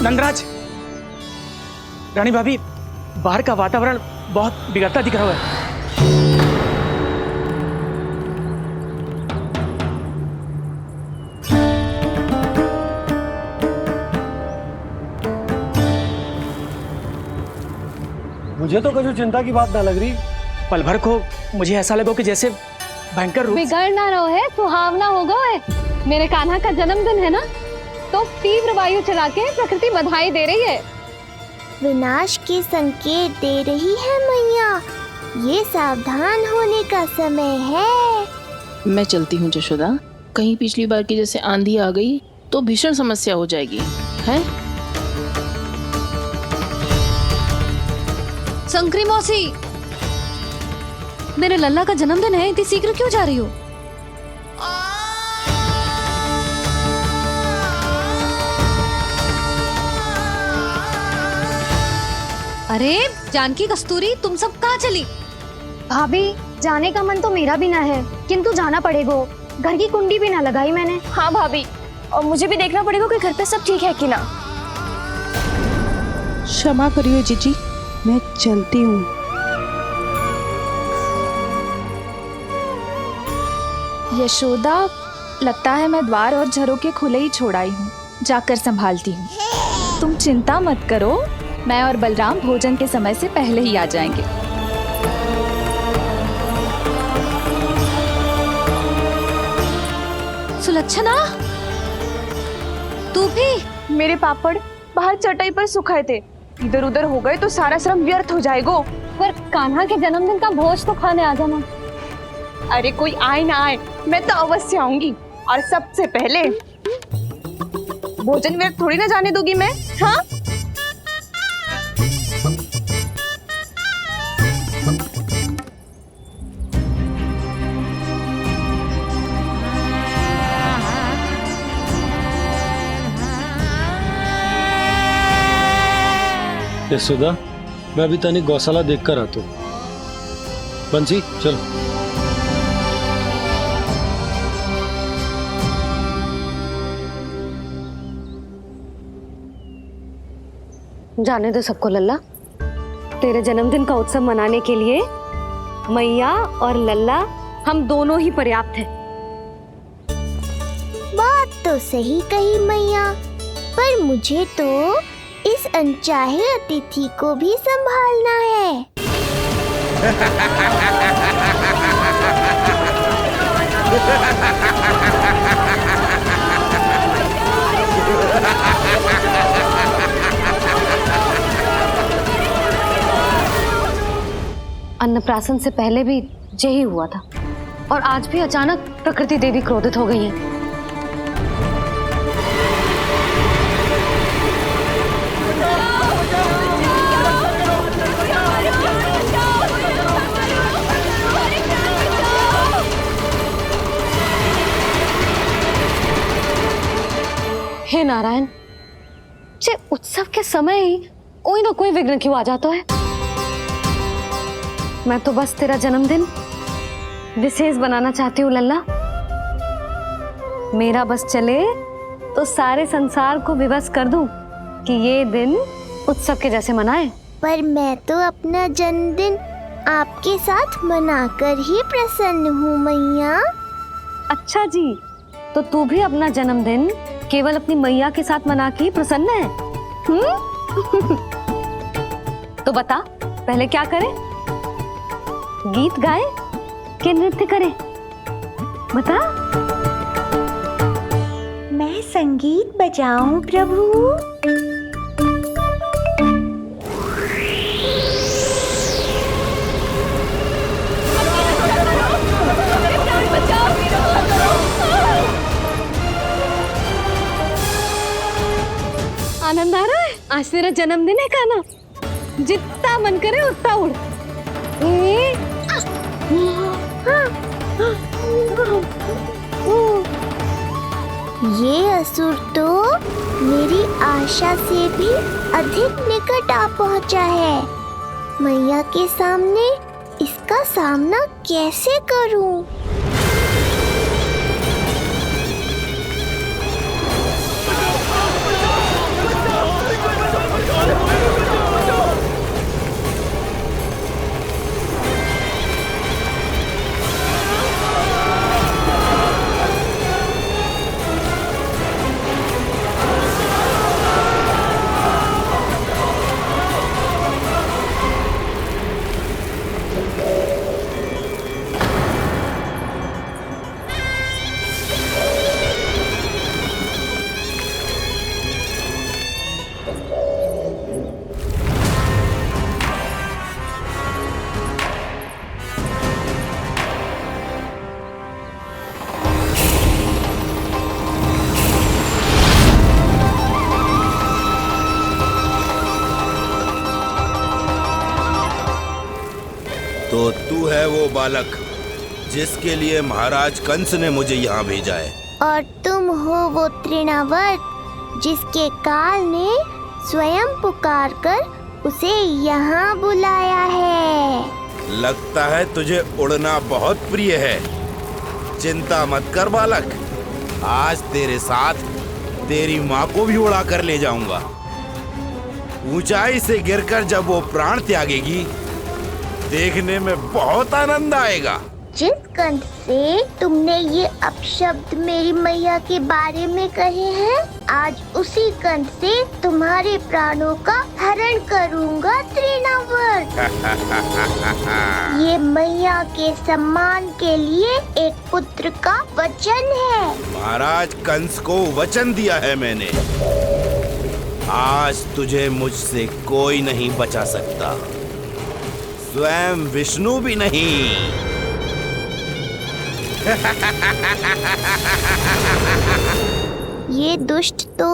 S2: नंदराज, रानी भाभी, बाहर का वातावरण बहुत बिगड़ता दिख रहा है।
S13: मुझे तो कभी चिंता की बात ना लग रही।
S2: पल भर को मुझे ऐसा लगा कि जैसे भयंकर रूप
S5: बिगड़ ना रहो है, सुहावना होगा है। मेरे कान्हा का जन्मदिन है ना, तो तीव्र वायु चला के प्रकृति बधाई दे रही है।
S6: विनाश के संकेत दे रही है मैया, ये सावधान होने का समय है।
S10: मैं चलती हूँ जशोदा, कहीं पिछली बार की जैसे आंधी आ गई तो भीषण समस्या हो जाएगी, है?
S5: शंकरी मौसी, मेरे लल्ला का जन्मदिन है, इतनी शीघ्र क्यों जा रही हो? अरे जानकी, कस्तूरी, तुम सब कहाँ चली?
S17: भाभी, जाने का मन तो मेरा भी ना है, किंतु जाना पड़ेगा। घर की कुंडी भी ना लगाई मैंने।
S8: हाँ भाभी, और मुझे भी देखना पड़ेगा कि घर पे सब ठीक है कि ना।
S9: क्षमा करिए जीजी, मैं चलती हूँ।
S7: यशोदा, लगता है मैं द्वार और झरोखे खुले ही छोड़ आई हूँ, जाकर संभालती हूँ। तुम चिंता मत करो, मैं और बलराम भोजन के समय से पहले ही आ जाएंगे।
S5: सुलक्षणा, तू भी?
S8: मेरे पापड़ बाहर चटाई पर सुखाए थे, इधर उधर हो गए तो सारा श्रम व्यर्थ हो जाएगा।
S17: पर कान्हा के जन्मदिन का भोज तो खाने आ जाना।
S8: अरे कोई आए ना आए, मैं तो अवश्य आऊंगी, और सबसे पहले भोजन व्यर्थ थोड़ी ना जाने दूंगी मैं। हाँ,
S13: यशोदा, मैं अभी तनिक गौशाला देख कर आता हूँ। बंसी, चलो।
S5: जाने दो सबको लल्ला, तेरे जन्मदिन का उत्सव मनाने के लिए मैया और लल्ला हम दोनों ही पर्याप्त हैं।
S6: बात तो सही कही मैया, पर मुझे तो इस अनचाहे अतिथि को भी संभालना है।
S5: अन्नप्राशन से पहले भी यही हुआ था और आज भी अचानक प्रकृति देवी क्रोधित हो गई है। हे नारायण, जे उत्सव के समय ही कोई ना कोई विघ्न क्यों आ जाता है। मैं तो बस तेरा जन्मदिन विशेष बनाना चाहती हूँ लल्ला। मेरा बस चले तो सारे संसार को विवश कर दूं कि ये दिन उत्सव के जैसे मनाए।
S6: पर मैं तो अपना जन्मदिन आपके साथ मनाकर ही प्रसन्न हूँ मैया।
S5: अच्छा जी, तो तू भी अपना जन्मदिन केवल अपनी मैया के साथ मना के ही प्रसन्न है? तो बता पहले क्या करें? गीत गाए कि नृत्य करें? बता।
S6: मैं संगीत बजाऊं प्रभु?
S5: आनंद आ रहा है? आज तेरा जन्मदिन है कान्हा, जितना मन करे उतना उड़।
S6: ये असुर तो मेरी आशा से भी अधिक निकट आ पहुंचा है। मैया के सामने इसका सामना कैसे करूं?
S15: तो तू है वो बालक जिसके लिए महाराज कंस ने मुझे यहाँ भेजा है।
S6: और तुम हो वो तृणावर्त जिसके काल ने स्वयं पुकार कर उसे यहाँ बुलाया है।
S15: लगता है तुझे उड़ना बहुत प्रिय है। चिंता मत कर बालक, आज तेरे साथ तेरी माँ को भी उड़ा कर ले जाऊंगा। ऊंचाई से गिरकर जब वो प्राण त्यागेगी देखने में बहुत आनंद आएगा।
S6: जिस कंठ से तुमने ये अपशब्द मेरी मैया के बारे में कहे हैं, आज उसी कंठ से तुम्हारे प्राणों का हरण करूंगा तृणावर्त। ये मैया के सम्मान के लिए एक पुत्र का वचन है।
S15: महाराज कंस को वचन दिया है मैंने। आज तुझे मुझसे कोई नहीं बचा सकता, स्वयं विष्णु भी नहीं।
S6: ये दुष्ट तो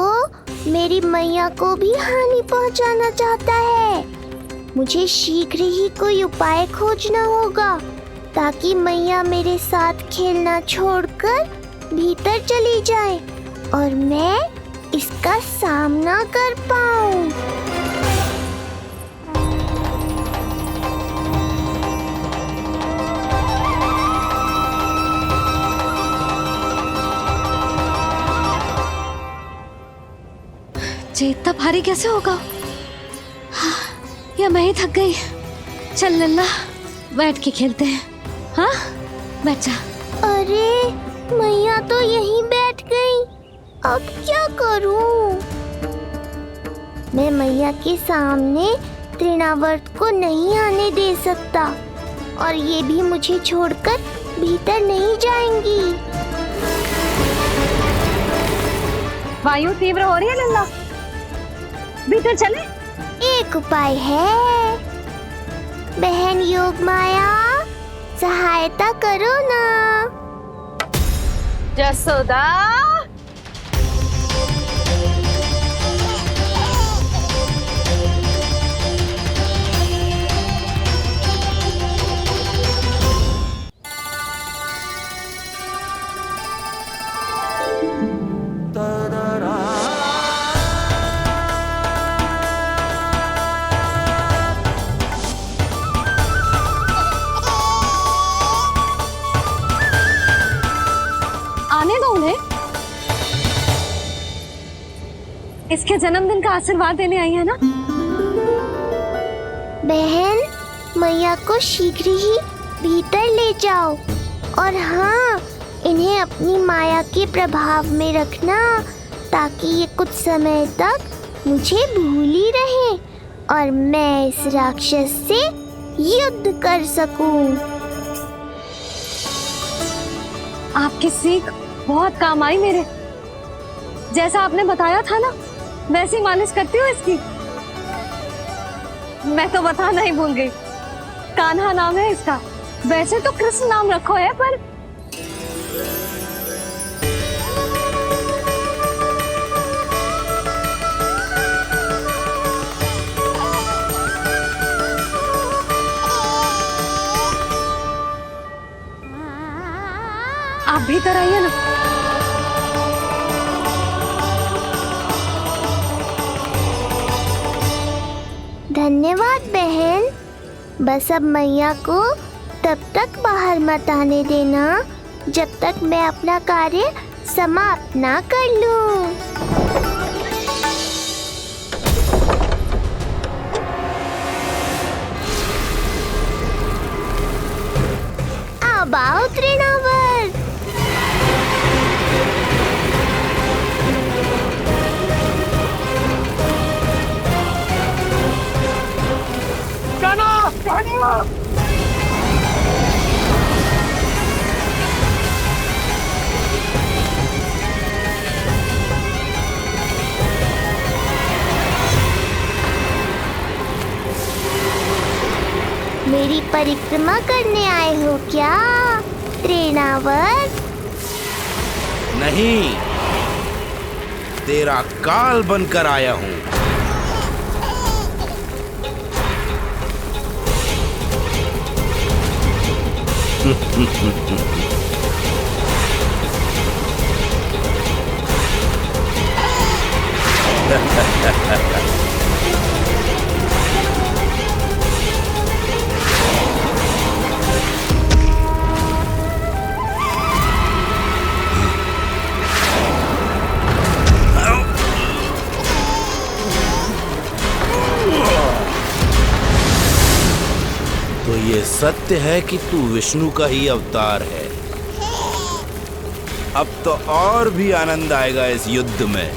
S6: मेरी मैया को भी हानि पहुंचाना चाहता है। मुझे शीघ्र ही कोई उपाय खोजना होगा ताकि मैया मेरे साथ खेलना छोड़कर भीतर चली जाए और मैं इसका सामना कर पाऊं।
S5: ये इतना भारी कैसे होगा? हाँ, या मैं ही थक गई। चल लल्ला, बैठ के खेलते हैं। हाँ, बैठ जा।
S6: अरे मैया तो यहीं बैठ गई, अब क्या करूं? मैं मैया के सामने तृणावर्त को नहीं आने दे सकता और ये भी मुझे छोड़कर भीतर नहीं जाएंगी।
S5: वायु तीव्र हो रही है लल्ला, भीतर चले।
S6: एक उपाय है, बहन योग माया, सहायता करो ना।
S10: जसोदा,
S5: आने दो उन्हें। इसके जन्मदिन का आशीर्वाद देने आई है ना।
S6: बहन, मैया को शीघ्र ही भीतर ले जाओ और हाँ, इन्हें अपनी माया के प्रभाव में रखना ताकि ये कुछ समय तक मुझे भूल ही रहे और मैं इस राक्षस से युद्ध कर सकूं।
S5: आपकी सीख बहुत काम आई मेरे। जैसा आपने बताया था ना, वैसी मालिश करती हूँ इसकी। मैं तो बताना ही भूल गई, कान्हा नाम है इसका। वैसे तो कृष्ण नाम रखो है, पर आप भीतर आइए ना।
S6: धन्यवाद बहन। बस अब मैया को तब तक बाहर मत आने देना जब तक मैं अपना कार्य समाप्त ना कर लूं। अब आओ तृणावर्त। मेरी परिक्रमा करने आए हो क्या तृणावर्त?
S15: नहीं, तेरा काल बनकर आया हूं। तो ये सत्य है कि तू विष्णु का ही अवतार है। अब तो और भी आनंद आएगा इस युद्ध में।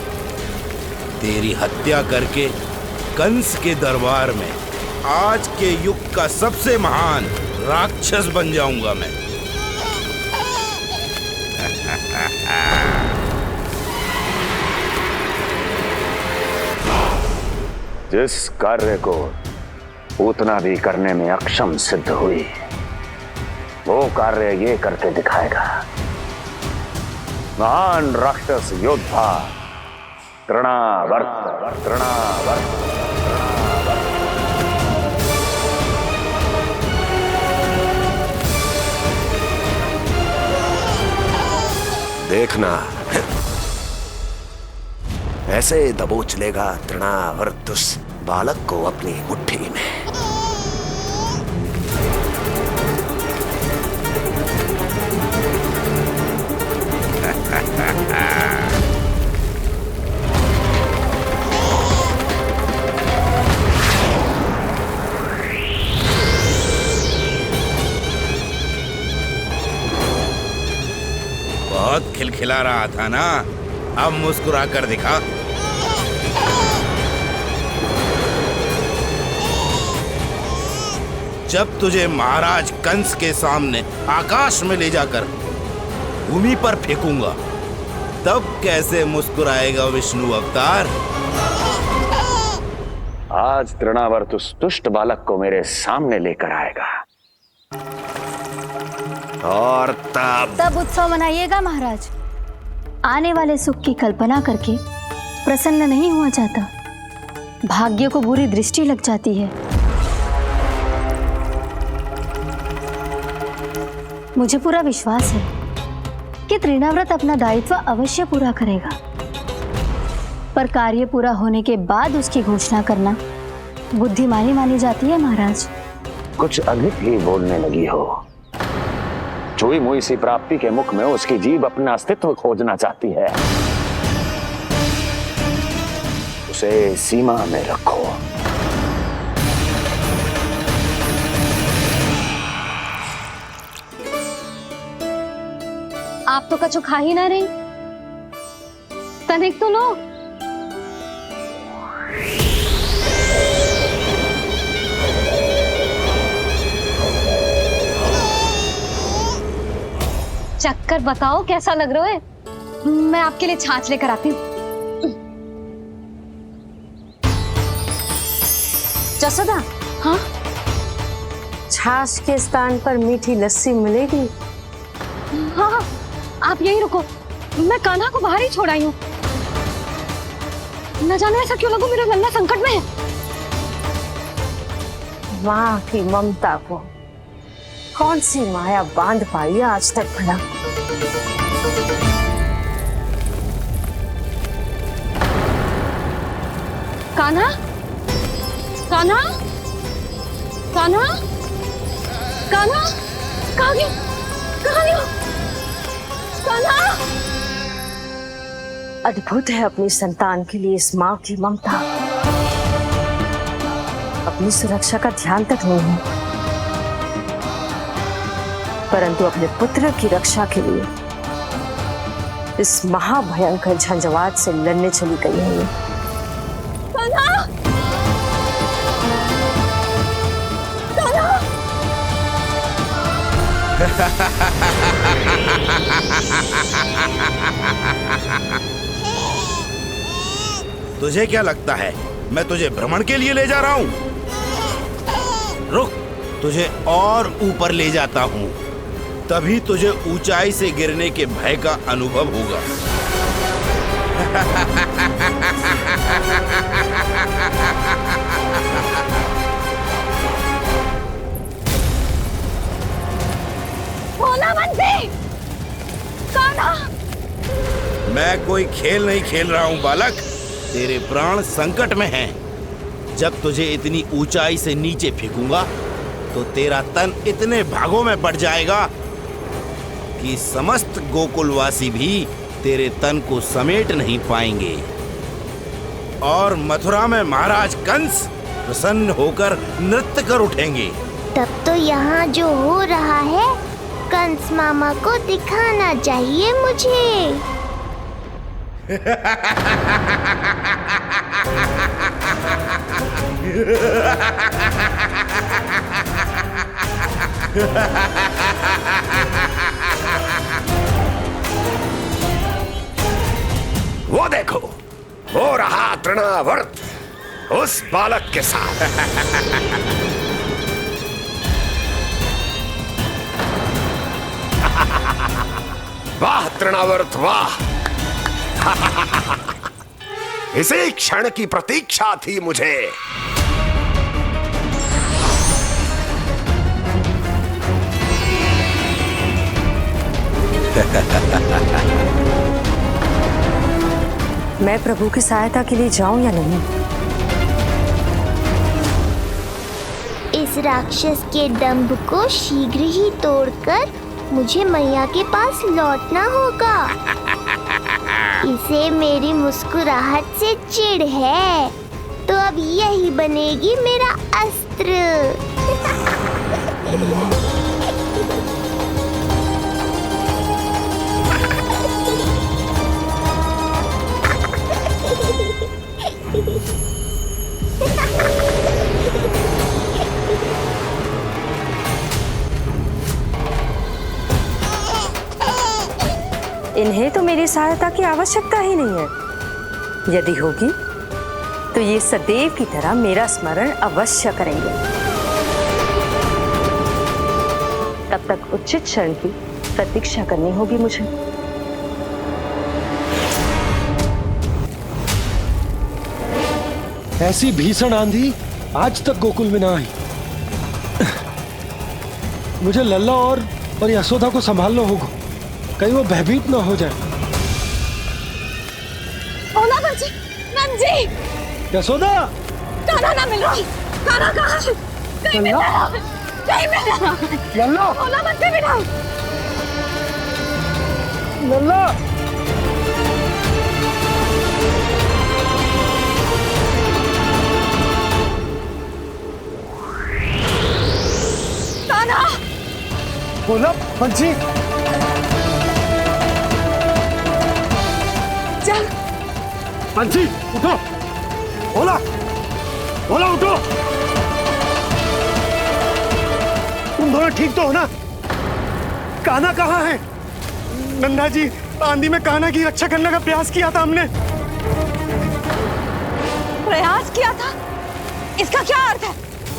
S15: तेरी हत्या करके कंस के दरबार में आज के युग का सबसे महान राक्षस बन जाऊंगा मैं।
S3: जिस कार्य को उतना भी करने में अक्षम सिद्ध हुई, वो कार्य ये करके दिखाएगा। महान राक्षस योद्धा तृणावर्त।
S1: देखना, ऐसे दबोच लेगा तृणावर्त उस बालक को अपनी मुट्ठी में।
S15: खिला रहा था ना, अब मुस्कुरा कर दिखा। जब तुझे महाराज कंस के सामने आकाश में ले जाकर भूमि पर फेंकूंगा, तब कैसे मुस्कुराएगा विष्णु अवतार?
S3: आज तृणावर्त उस दुष्ट बालक को मेरे सामने लेकर आएगा और
S17: तब उत्सव मनाइएगा महाराज। आने वाले सुख की कल्पना करके प्रसन्न नहीं हुआ जाता, भाग्य को बुरी दृष्टि लग जाती है। मुझे पूरा विश्वास है कि तृणाव्रत अपना दायित्व अवश्य पूरा करेगा, पर कार्य पूरा होने के बाद उसकी घोषणा करना बुद्धिमानी मानी जाती है महाराज।
S3: कुछ अधिक ही बोलने लगी हो। चुई मुई सी प्राप्ति के मुख में उसकी जीभ अपना अस्तित्व खोजना चाहती है। उसे सीमा में रखो।
S17: आप तो कछु खा ही ना रही, तनिक तो लो। चक्कर बताओ कैसा लग रहा है? मैं आपके लिए छाछ लेकर आती हूँ।
S18: जसोदा,
S17: हाँ?
S18: छाछ के स्थान पर मीठी लस्सी मिलेगी।
S17: हाँ, आप यही रुको, मैं कान्हा को बाहर ही छोड़ आई हूँ। न जाने ऐसा क्यों लगो मेरा लल्ला संकट में है।
S18: माँ की ममता को कौन सी माया बांध पाई है आज तक भला?
S17: कान्हा, कान्हा, कान्हा, कान्हा, कहाँ गया? कहाँ गया? कान्हा!
S18: अद्भुत है अपनी संतान के लिए इस माँ की ममता। अपनी सुरक्षा का ध्यान तक नहीं है, परंतु अपने पुत्र की रक्षा के लिए इस महाभयंकर झंझावात से लड़ने चली गई है ये।
S17: कान्हा! कान्हा!
S15: तुझे क्या लगता है मैं तुझे भ्रमण के लिए ले जा रहा हूं? रुक, तुझे और ऊपर ले जाता हूं, तभी तुझे ऊंचाई से गिरने के भय का अनुभव होगा।
S17: भोला बंसी! कान्हा!
S15: मैं कोई खेल नहीं खेल रहा हूं बालक, तेरे प्राण संकट में हैं। जब तुझे इतनी ऊंचाई से नीचे फेंकूंगा तो तेरा तन इतने भागों में बढ़ जाएगा कि समस्त गोकुलवासी भी तेरे तन को समेट नहीं पाएंगे और मथुरा में महाराज कंस प्रसन्न होकर नृत्य कर उठेंगे।
S6: तब तो यहाँ जो हो रहा है कंस मामा को दिखाना चाहिए मुझे।
S1: वो देखो, हो रहा तृणावर्त उस बालक के साथ। वाह तृणावर्त वाह! इसी क्षण की प्रतीक्षा थी मुझे।
S18: मैं प्रभु की सहायता के लिए जाऊं या नहीं?
S6: इस राक्षस के दंभ को शीघ्र ही तोड़कर मुझे मैया के पास लौटना होगा। इसे मेरी मुस्कुराहट से चिढ़ है, तो अब यही बनेगी मेरा अस्त्र।
S18: इन्हें तो मेरी सहायता की आवश्यकता ही नहीं है। यदि होगी तो ये सदैव की तरह मेरा स्मरण अवश्य करेंगे। तब तक उचित क्षण की प्रतीक्षा करनी होगी मुझे।
S13: ऐसी भीषण आंधी आज तक गोकुल में ना आई। मुझे लल्ला और यशोदा को संभालना होगा, कहीं वो भयभीत ना हो जाए।
S8: ओला बंजी, नंजी।
S13: यशोदा,
S8: कान्हा ना मिल रहा। कान्हा कहाँ है? कहीं मिल रहा है? कहीं मिल रहा है?
S13: लल्ला,
S8: ओला बंजी मिला।
S13: लल्ला।
S8: कान्हा।
S13: बोला बंसी।
S8: चल।
S13: बंसी, उठो। बोला, बोला उठो। तुम दोनों ठीक तो हो ना? कान्हा कहाँ है? नंदा जी, आंधी में कान्हा की रक्षा करने का प्रयास किया था हमने।
S8: प्रयास किया था? इसका क्या अर्थ है?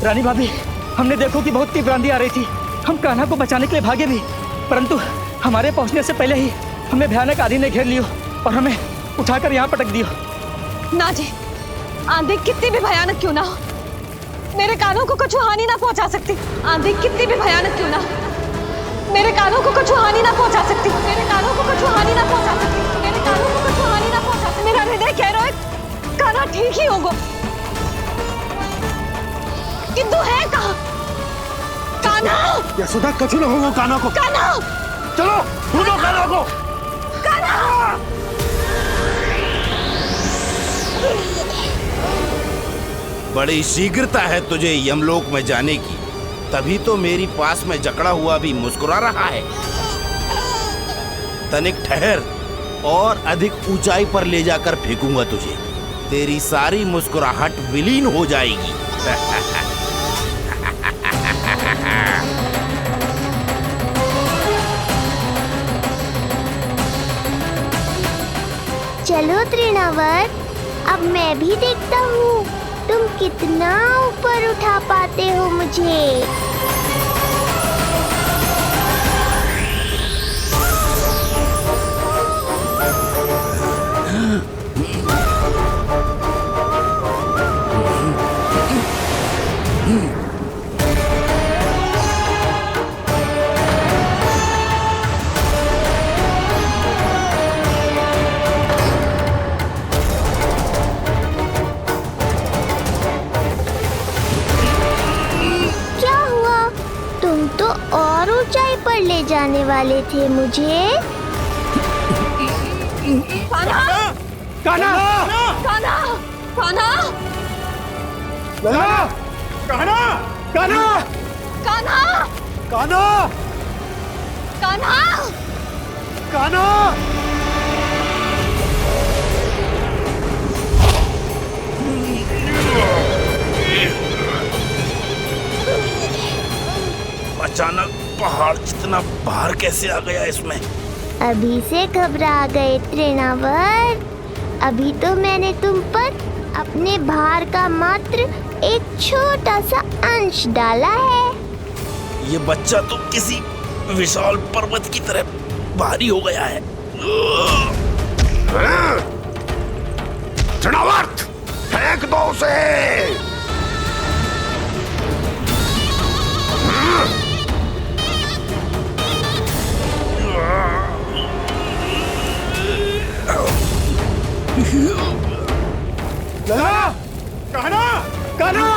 S2: रानी भाभी, हमने देखो कि बहुत तीव्र आंधी आ रही थी। हम कान्हा को बचाने के लिए भागे भी, परंतु हमारे पहुंचने से पहले ही हमें भयानक आंधी ने घेर लियो और हमें उठाकर यहाँ पटक दियो।
S8: ना जी, आंधी कितनी भी भयानक क्यों ना हो, मेरे कानों को कुछ हानि ना पहुंचा सकती। आंधी कितनी भी भयानक क्यों ना हो, मेरे कानों को कुछ हानि ना पहुंचा सकती। मेरे कानों को कुछ हानि ना पहुंचा सकती। मेरे कानों को कुछ हानि ना पहुंचा सकती। मेरा हृदय कह रहा है कान्हा ठीक ही होगा, किंतु है कहाँ? कान्हा!
S13: यशोदा, कछु ना होगा कान्हा को।
S8: कान्हा!
S13: चलो, ढूंढो कान्हा को।
S8: कान्हा!
S15: बड़ी शीघ्रता है तुझे यमलोक में जाने की, तभी तो मेरी पास में जकड़ा हुआ भी मुस्कुरा रहा है। तनिक ठहर और अधिक ऊंचाई पर ले जाकर फेंकूंगा तुझे, तेरी सारी मुस्कुराहट विलीन हो जाएगी।
S6: चलो तृणावर्त, अब मैं भी देखता हूँ तुम कितना ऊपर उठा पाते हो मुझे। और ऊंचाई पर ले जाने वाले थे मुझे।
S8: कान्हा!
S13: कान्हा!
S8: कान्हा! कान्हा!
S13: कान्हा! कान्हा! कान्हा!
S8: कान्हा!
S13: कान्हा!
S8: कान्हा!
S13: कान्हा!
S15: अचानक पहाड़ जितना भार कैसे आ गया इसमें?
S6: अभी से घबरा गए तृणावर्त, अभी तो मैंने तुम पर अपने भार का मात्र एक छोटा सा अंश डाला है।
S15: ये बच्चा तो किसी विशाल पर्वत की तरह भारी हो गया है।
S1: तृणावर्त, फेंक दो उसे।
S13: कान्हा! कान्हा!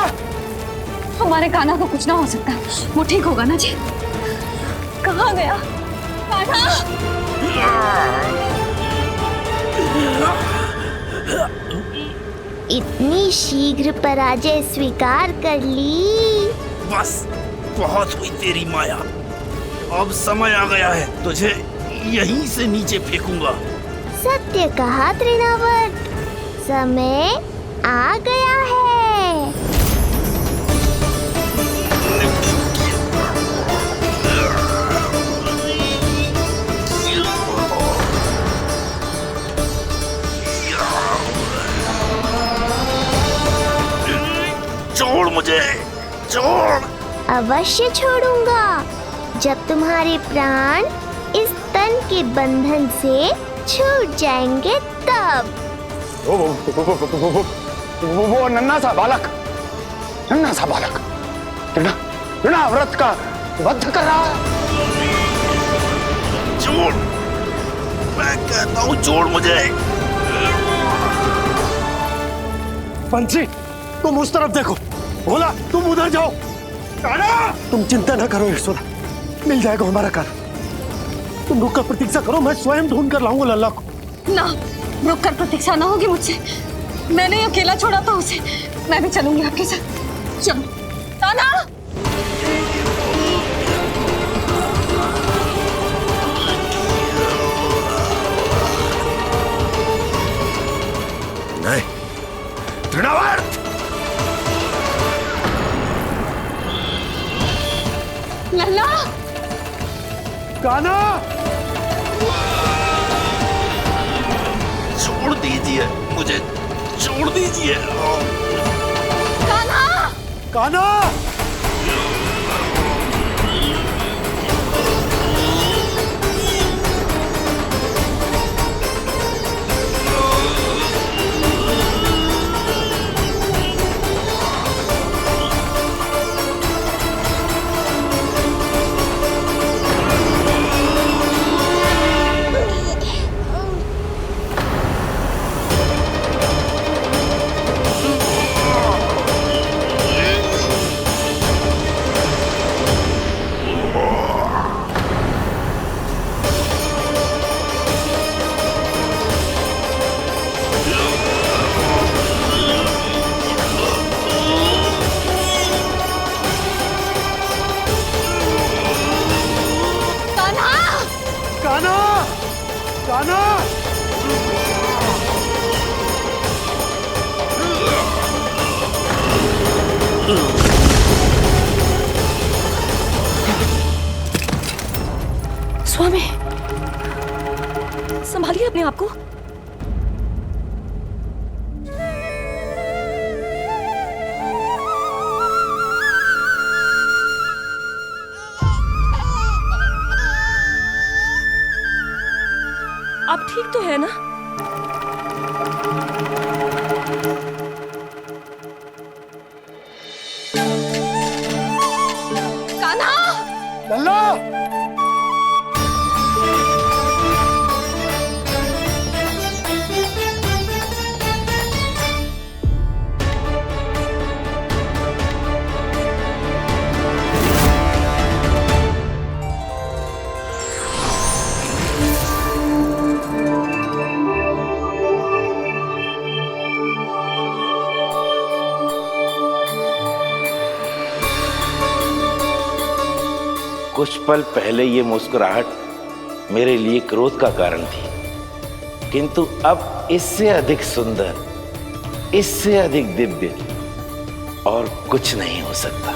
S8: हमारे कान्हा को कुछ ना हो सकता, वो ठीक होगा ना जी? कहाँ गया कान्हा?
S6: इतनी शीघ्र पराजय स्वीकार कर ली।
S15: बस बहुत हुई तेरी माया, अब समय आ गया है, तुझे यहीं से नीचे फेंकूंगा।
S6: सत्य कहा तृणावर्त, समय आ गया है।
S15: मुझे, छोड़।
S6: अवश्य छोड़ूंगा जब तुम्हारे प्राण इस तन के बंधन से छूट जाएंगे तब।
S3: वो नन्हा सा बालक व्रत का वध कर रहा है।
S15: छोड़, मैं कहता हूँ छोड़ मुझे।
S13: पंछी, तुम उस तरफ देखो। भोला, तुम उधर जाओ। तुम चिंता न करो यशोदा, मिल जाएगा हमारा कार। तुम रुक कर प्रतीक्षा करो, मैं स्वयं ढूंढ कर लाऊंगा लल्ला को।
S8: ना, रुक कर प्रतीक्षा ना होगी मुझसे। मैंने अकेला छोड़ा था उसे, मैं भी चलूंगी आपके साथ। चलो ताना।
S15: नहीं, तृणावर्त।
S8: लल्ला,
S13: कान्हा,
S15: छोड़ दीजिए मुझे, छोड़ दीजिए।
S8: कान्हा,
S13: कान्हा।
S8: स्वामी, संभालिए अपने आप को। आप ठीक तो है ना? कान्हा!
S13: लल्ला!
S15: कुछ पल पहले ये मुस्कुराहट मेरे लिए क्रोध का कारण थी, किंतु अब इससे अधिक सुंदर, इससे अधिक दिव्य और कुछ नहीं हो सकता।